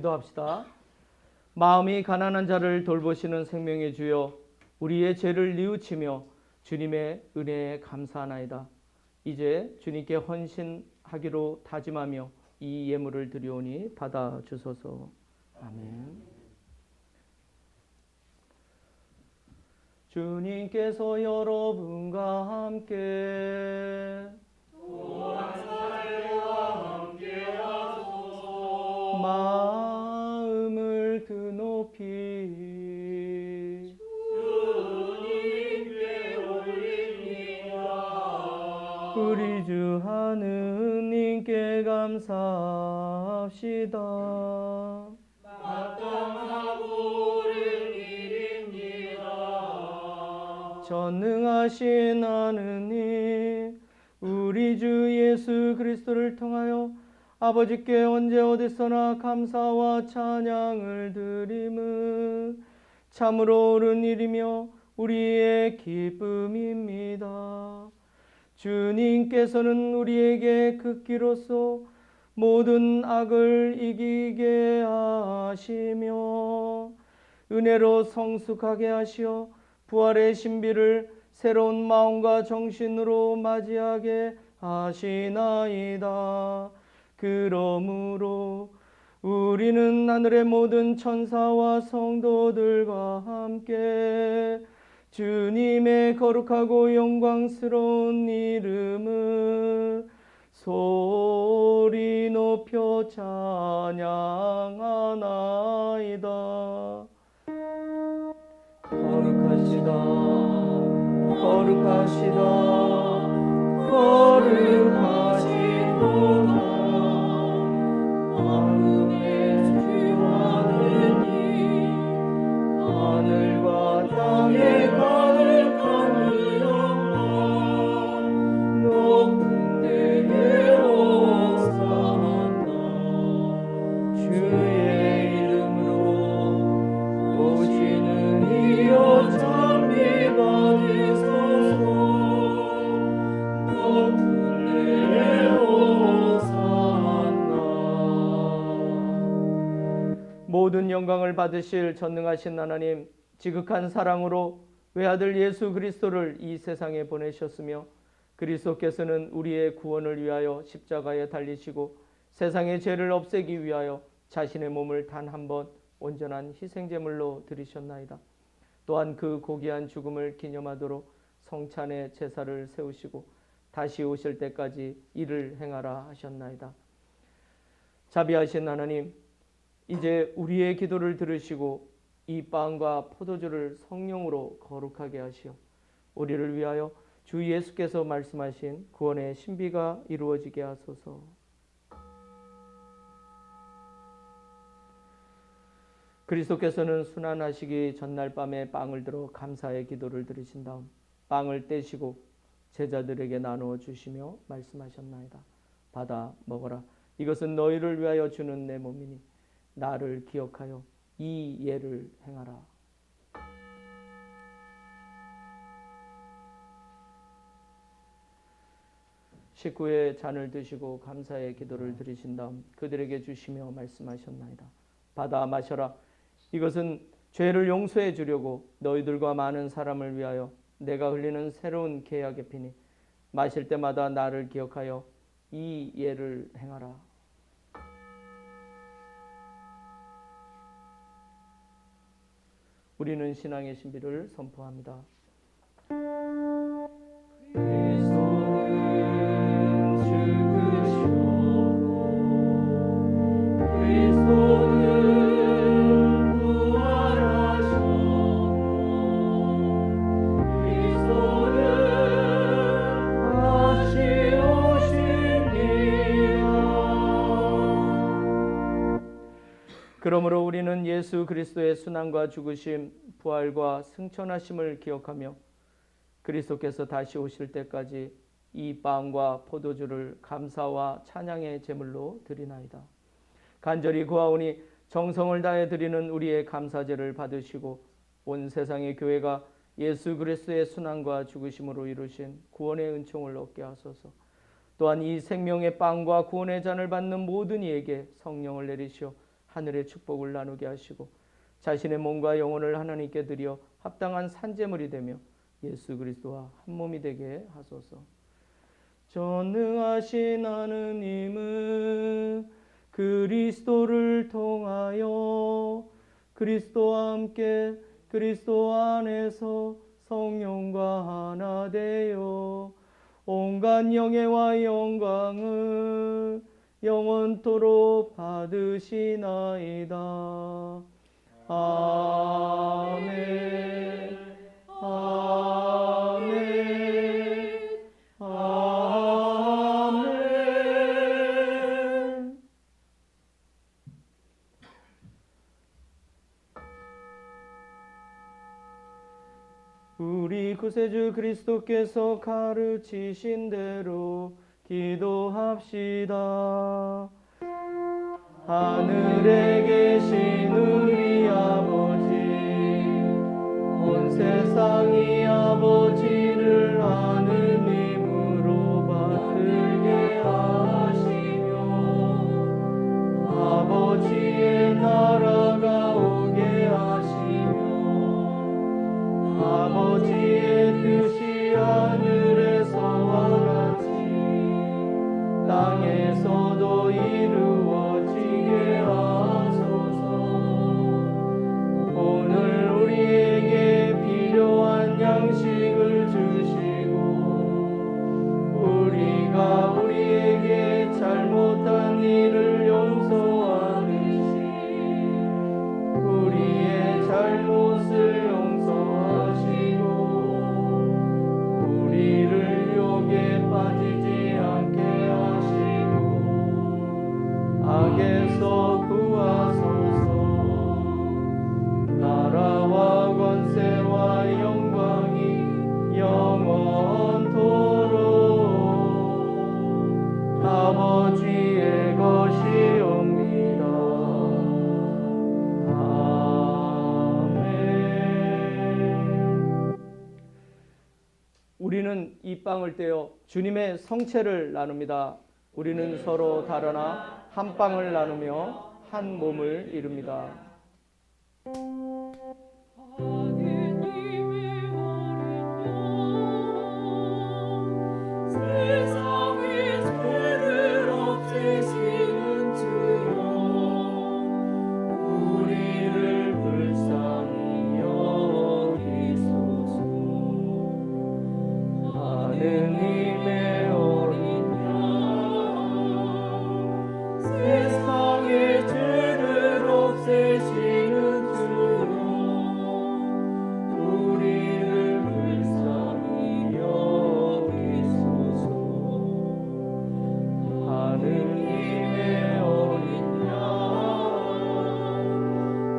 기도합시다. 마음이 가난한 자를 돌보시는 생명의 주여, 우리의 죄를 뉘우치며 주님의 은혜에 감사하나이다. 이제 주님께 헌신하기로 다짐하며 이 예물을 드리오니 받아주소서. 아멘. 주님께서 여러분과 함께 마음을 드높이 우리 주 하느님께 감사합시다. 전능하신 하느님, 우리 주 예수 그리스도를 통하여 아버지께 언제 어디서나 감사와 찬양을 드림은 참으로 옳은 일이며 우리의 기쁨입니다. 주님께서는 우리에게 극기로서 모든 악을 이기게 하시며 은혜로 성숙하게 하시어 부활의 신비를 새로운 마음과 정신으로 맞이하게 하시나이다. 그러므로 우리는 하늘의 모든 천사와 성도들과 함께 주님의 거룩하고 영광스러운 이름을 소리 높여 찬양하나이다. 거룩하시다, 거룩하시다, 거룩하시도다. 만군의 주 하느님, 하늘과 땅에 가득한 그 영광, 높은 데에 호산나. 주의 이름으로 오시는 이여 찬미 받으소서. 높은 데에 호산나. 모든 영광을 받으실 전능하신 하나님, 지극한 사랑으로 외아들 예수 그리스도를 이 세상에 보내셨으며 그리스도께서는 우리의 구원을 위하여 십자가에 달리시고 세상의 죄를 없애기 위하여 자신의 몸을 단 한 번 온전한 희생제물로 드리셨나이다. 또한 그 고귀한 죽음을 기념하도록 성찬의 제사를 세우시고 다시 오실 때까지 이를 행하라 하셨나이다. 자비하신 하나님, 이제 우리의 기도를 들으시고 이 빵과 포도주를 성령으로 거룩하게 하시어 우리를 위하여 주 예수께서 말씀하신 구원의 신비가 이루어지게 하소서. 그리스도께서는 순환하시기 전날 밤에 빵을 들어 감사의 기도를 드리신 다음 빵을 떼시고 제자들에게 나누어 주시며 말씀하셨나이다. 받아 먹어라. 이것은 너희를 위하여 주는 내 몸이니 나를 기억하여 이 예를 행하라. 식후에 잔을 드시고 감사의 기도를 드리신 다음 그들에게 주시며 말씀하셨나이다. 받아 마셔라. 이것은 죄를 용서해 주려고 너희들과 많은 사람을 위하여 내가 흘리는 새로운 계약의 피니 마실 때마다 나를 기억하여 이 예를 행하라. 우리는 신앙의 신비를 선포합니다. 그러므로 우리는 예수 그리스도의 순환과 죽으심, 부활과 승천하심을 기억하며 그리스도께서 다시 오실 때까지 이 빵과 포도주를 감사와 찬양의 제물로 드리나이다. 간절히 구하오니 정성을 다해 드리는 우리의 감사제를 받으시고 온 세상의 교회가 예수 그리스도의 순환과 죽으심으로 이루신 구원의 은총을 얻게 하소서. 또한 이 생명의 빵과 구원의 잔을 받는 모든 이에게 성령을 내리시어 하늘의 축복을 나누게 하시고 자신의 몸과 영혼을 하나님께 드려 합당한 산제물이 되며 예수 그리스도와 한 몸이 되게 하소서. 전능하신 하느님은 그리스도를 통하여 그리스도와 함께 그리스도 안에서 성령과 하나 되어 온갖 영예와 영광을 영원토록 받으시나이다. 아멘. 아멘. 아멘. 우리 구세주 그리스도께서 가르치신 대로 기도합시다. 하늘에 계신 우리 아버지, 온 세상이 아버지를 하느님으로 받들게 하시며 아버지의 나라가 오게 하시며 아버지의 뜻이 하늘에서와 같이 땅에서도 이루어지게 하소서. 오늘 우리에게 필요한 양식을 주시고 우리가 우리에게 잘못한 일을 용서하듯이 우리의 잘못을 용서하시고 우리를 유혹에 빠지지 않게 하시고 악에서 구하소서. 나라와 권세와 영광이 영원토록 아버지의 것이옵니다. 아멘. 우리는 이 빵을 떼어 주님의 성체를 나눕니다. 우리는 서로 다르나 한 빵을 나누며 한 몸을 이룹니다. 하느님의 어린 양 세상의 죄를 없애시는 주여 우리를 불쌍히 여기소서. 하느님의 어린 양 세상의 죄를 없애시는 주여 우리를 불쌍히 여기소서. 하느님의 어린 양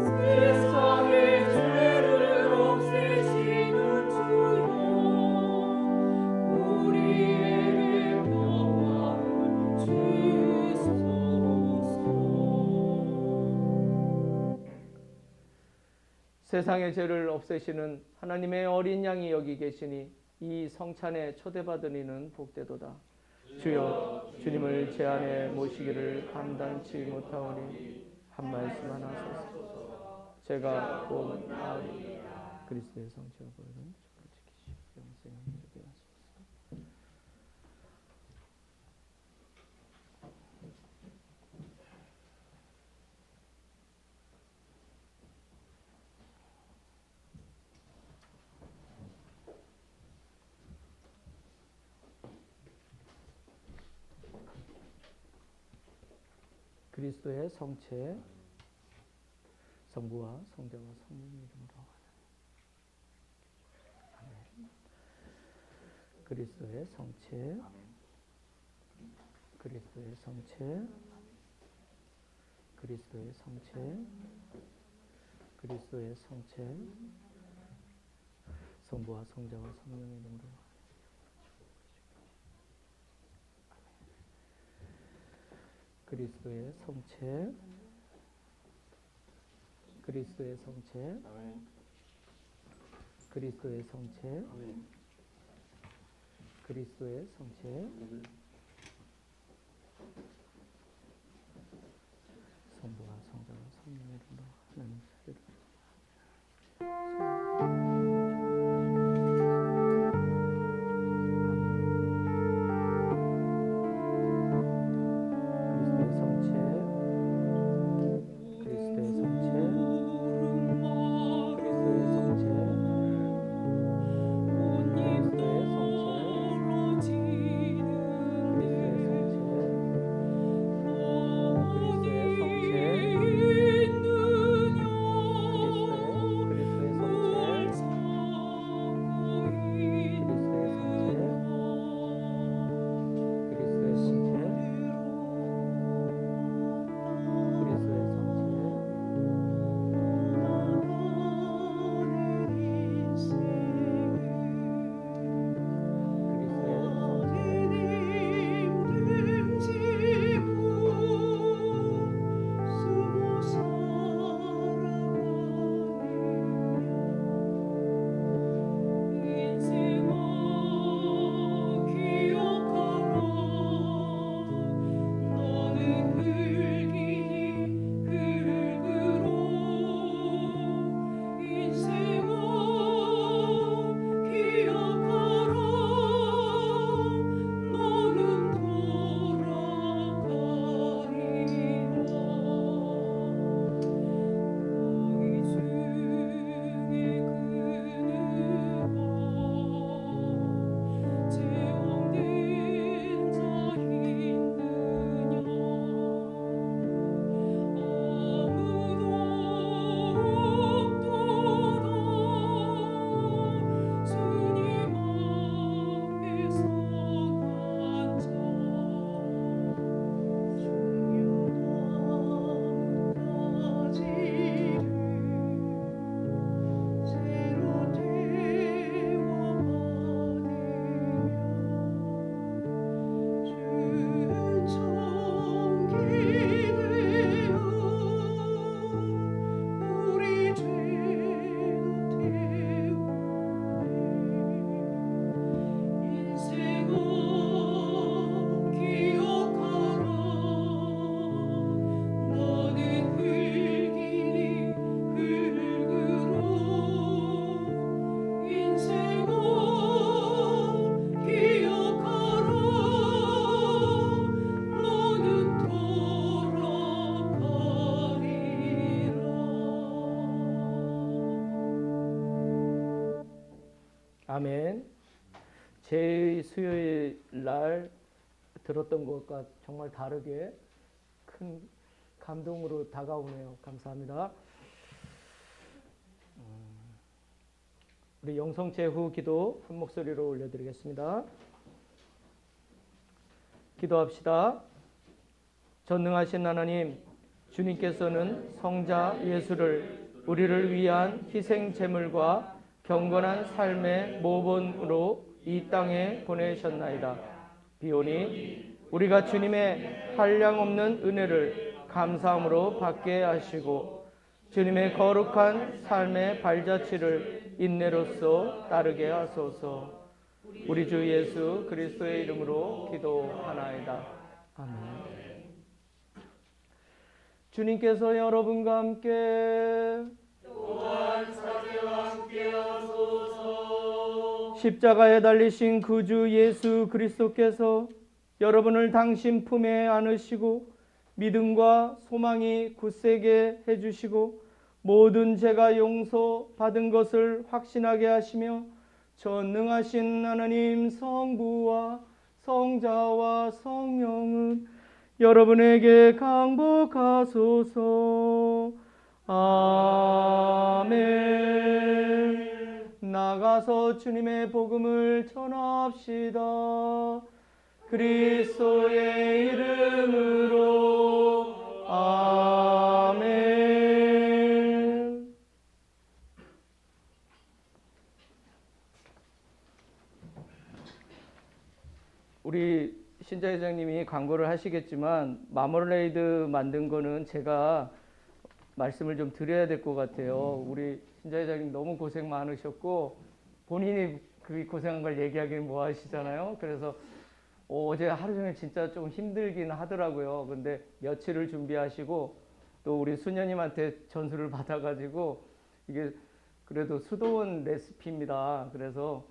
세상의 죄를 없애시는 주여 우리에게 평화를 주소서. 세상의 죄를 없애시는 하나님의 어린 양이 여기 계시니 이 성찬에 초대받은 이는 복되도다. 주여 주님을 제 안에 모시기를 감당치 못하오니 한 말씀만 하소서. 제가 곧 나으리 그리스도의 성체와 보혈은 저를 지키시고 영생을 이루게 하소서. 그리스도의 성체, 성부와 성자와 성령의 이름으로 아멘. 그리스도의 성체, 그리스도의 성체, 그리스도의 성체, 그리스도의 성체, 성부와 성자와 성령의 이름으로 그리스도의 성체, 그리스도의 성체, 그리스도의 성체, 그리스도의 성체, 성부와 성자와 그리스도의 성체, 그리스도의 성체, 그리스도의 성체, 그리스도의 아멘. 제 수요일 날 들었던 것과 정말 다르게 큰 감동으로 다가오네요. 감사합니다. 우리 영성체 후 기도 한 목소리로 올려드리겠습니다. 기도합시다. 전능하신 하나님, 주님께서는 성자 예수를 우리를 위한 희생 제물과 경건한 삶의 모본으로 이 땅에 보내셨나이다. 비오니 우리가 주님의 한량없는 은혜를 감사함으로 받게 하시고 주님의 거룩한 삶의 발자취를 인내로써 따르게 하소서. 우리 주 예수 그리스도의 이름으로 기도하나이다. 아멘. 주님께서 여러분과 함께 또한 사제와 함께하소서. 십자가에 달리신 그 주 예수 그리스도께서 여러분을 당신 품에 안으시고 믿음과 소망이 굳세게 해주시고 모든 죄가 용서받은 것을 확신하게 하시며 전능하신 하나님 성부와 성자와 성령은 여러분에게 강복하소서. 아멘. 나가서 주님의 복음을 전합시다. 그리스도의 이름으로 아멘. 우리 신자회장님이 광고를 하시겠지만 마멀레이드 만든 거는 제가 말씀을 좀 드려야 될 것 같아요. 우리 신자회장님 너무 고생 많으셨고 본인이 그 고생한 걸 얘기하기는 뭐 하시잖아요. 그래서 어제 하루 종일 진짜 좀 힘들긴 하더라고요. 근데 며칠을 준비하시고 또 우리 수녀님한테 전수를 받아가지고 이게 그래도 수도원 레시피입니다. 그래서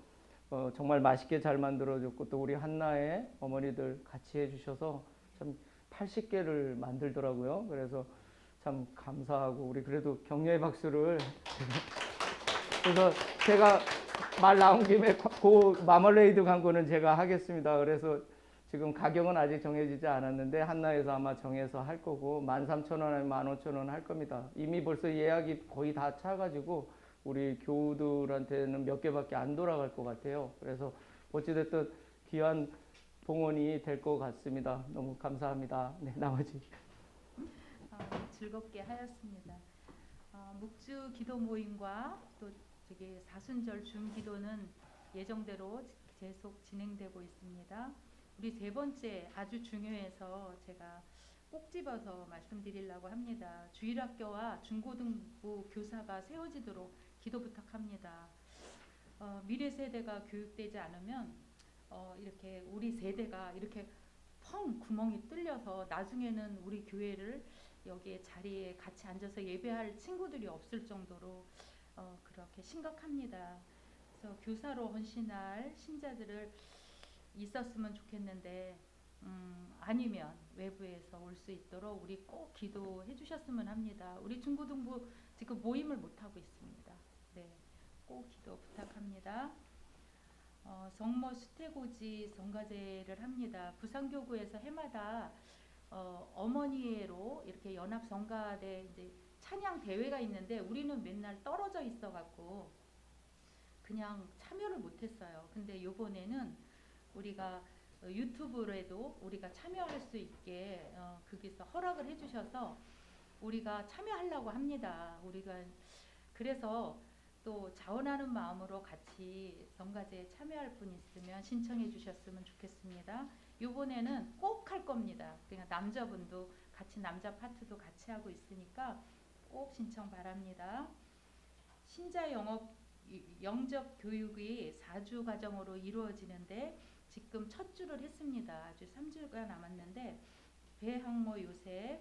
정말 맛있게 잘 만들어줬고 또 우리 한나의 어머니들 같이 해주셔서 참 80개를 만들더라고요. 그래서 참 감사하고 우리 그래도 격려의 박수를 그래서 제가 말 나온 김에 그 마멀레이드 광고는 제가 하겠습니다. 그래서 지금 가격은 아직 정해지지 않았는데 한나에서 아마 정해서 할 거고 13,000원 아니면 15,000원 할 겁니다. 이미 벌써 예약이 거의 다 차가지고 우리 교우들한테는 몇 개밖에 안 돌아갈 것 같아요. 그래서 어찌됐든 귀한 봉헌이 될 것 같습니다. 너무 감사합니다. 네, 나머지 즐겁게 하였습니다. 묵주 기도 모임과 또 저기 사순절 중기도는 예정대로 계속 진행되고 있습니다. 우리 세 번째 아주 중요해서 제가 꼭 집어서 말씀드리려고 합니다. 주일학교와 중고등부 교사가 세워지도록 기도 부탁합니다. 미래 세대가 교육되지 않으면 이렇게 우리 세대가 이렇게 펑 구멍이 뚫려서 나중에는 우리 교회를 여기에 자리에 같이 앉아서 예배할 친구들이 없을 정도로 그렇게 심각합니다. 그래서 교사로 헌신할 신자들을 있었으면 좋겠는데 아니면 외부에서 올 수 있도록 우리 꼭 기도해 주셨으면 합니다. 우리 중고등부 지금 모임을 못 하고 있습니다. 네, 꼭 기도 부탁합니다. 성모 수태고지 성가제를 합니다. 부산교구에서 해마다 어머니회로 이렇게 연합 성가대 이제 찬양 대회가 있는데 우리는 맨날 떨어져 있어 갖고 그냥 참여를 못했어요. 근데 이번에는 우리가 유튜브로도 우리가 참여할 수 있게 거기서 허락을 해주셔서 우리가 참여하려고 합니다. 우리가 그래서 또 자원하는 마음으로 같이 성가제에 참여할 분 있으면 신청해 주셨으면 좋겠습니다. 이번에는 꼭 할 겁니다. 그러니까 남자분도 같이 남자 파트도 같이 하고 있으니까 꼭 신청 바랍니다. 신자 영접 교육이 4주 과정으로 이루어지는데 지금 첫 주를 했습니다. 아주 3주가 남았는데 배항모 요셉,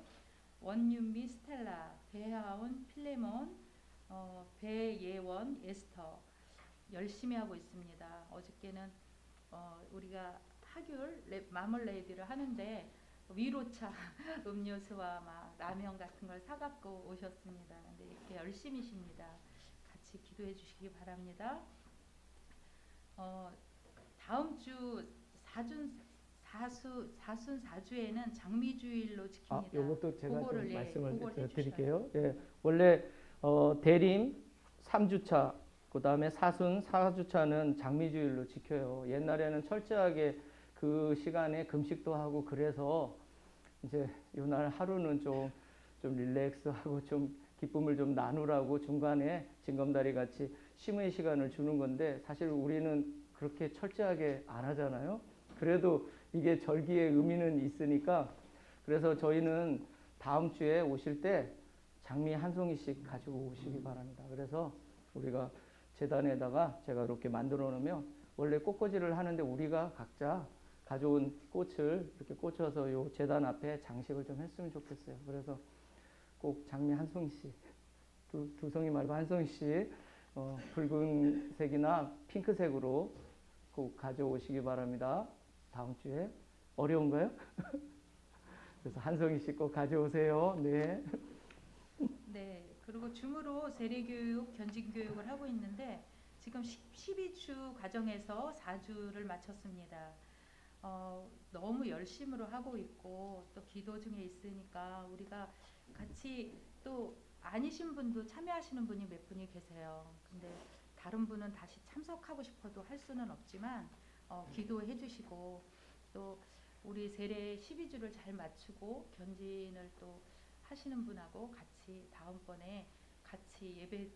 원윤미 스텔라, 배하온 필레몬, 배예원 에스터 열심히 하고 있습니다. 어저께는 우리가 하귤 마멀레이드를 하는데 위로차 음료수와 막 라면 같은 걸 사갖고 오셨습니다. 근데 이렇게 열심히십니다. 같이 기도해 주시기 바랍니다. 다음 주 사순 4주에는 장미주일로 지킵니다. 이것도 제가 좀 그거를, 말씀을 그걸 드릴게요. 예, 원래 대림 3주차, 그 다음에 사순 4주차는 장미주일로 지켜요. 옛날에는 철저하게 그 시간에 금식도 하고 그래서 이제 이날 하루는 좀 릴렉스하고 좀 기쁨을 좀 나누라고 중간에 징검다리 같이 쉼의 시간을 주는 건데 사실 우리는 그렇게 철저하게 안 하잖아요. 그래도 이게 절기의 의미는 있으니까 그래서 저희는 다음 주에 오실 때 장미 한 송이씩 가지고 오시기 바랍니다. 그래서 우리가 재단에다가 제가 이렇게 만들어 놓으면 원래 꽃꽂이를 하는데 우리가 각자 가져온 꽃을 이렇게 꽂혀서 요 재단 앞에 장식을 좀 했으면 좋겠어요. 그래서 꼭 장미 한 송이씩 두 송이 말고 한 송이씩 붉은색이나 핑크색으로 꼭 가져오시기 바랍니다. 다음 주에 어려운가요? 그래서 한 송이씩 꼭 가져오세요. 네. 네, 그리고 줌으로 세례교육, 견진교육을 하고 있는데 지금 12주 과정에서 4주를 마쳤습니다. 너무 열심으로 하고 있고 또 기도 중에 있으니까 우리가 같이 또 아니신 분도 참여하시는 분이 몇 분이 계세요. 근데 다른 분은 다시 참석하고 싶어도 할 수는 없지만 기도해 주시고 또 우리 세례 12주를 잘 마치고 견진을 또 하시는 분하고 같이 다음번에 같이 예배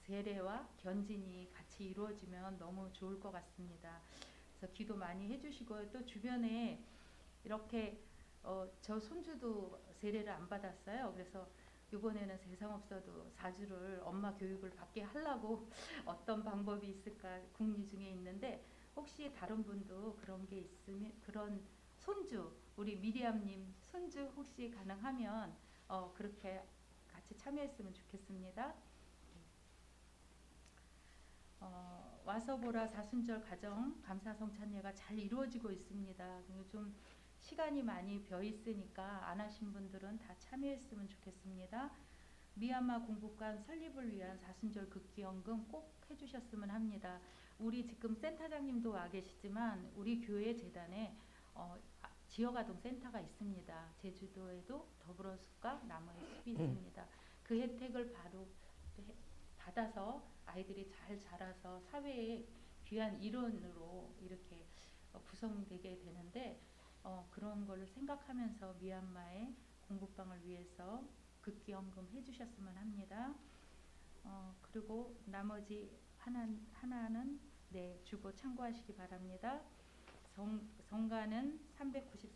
세례와 견진이 같이 이루어지면 너무 좋을 것 같습니다. 그래서 기도 많이 해주시고 또 주변에 이렇게 저 손주도 세례를 안 받았어요. 그래서 이번에는 세상 없어도 4주를 엄마 교육을 받게 하려고 어떤 방법이 있을까 궁리 중에 있는데 혹시 다른 분도 그런 게 있으면 그런 손주 우리 미리암님 손주 혹시 가능하면 그렇게 같이 참여했으면 좋겠습니다. 와서 보라 사순절 가정 감사 성찬예가 잘 이루어지고 있습니다. 좀 시간이 많이 비어 있으니까 안 하신 분들은 다 참여했으면 좋겠습니다. 미얀마 공복관 설립을 위한 사순절 극기연금 꼭 해주셨으면 합니다. 우리 지금 센터장님도 와 계시지만 우리 교회 재단에 지역아동 센터가 있습니다. 제주도에도 더불어숲과 나무의 숲이 있습니다. 그 혜택을 바로 받아서 아이들이 잘 자라서 사회의 귀한 일원으로 이렇게 구성되게 되는데 그런 거를 생각하면서 미얀마의 공부방을 위해서 극기연금 해주셨으면 합니다. 그리고 나머지 하나는 주보 참고하시기 바랍니다. 성가는 394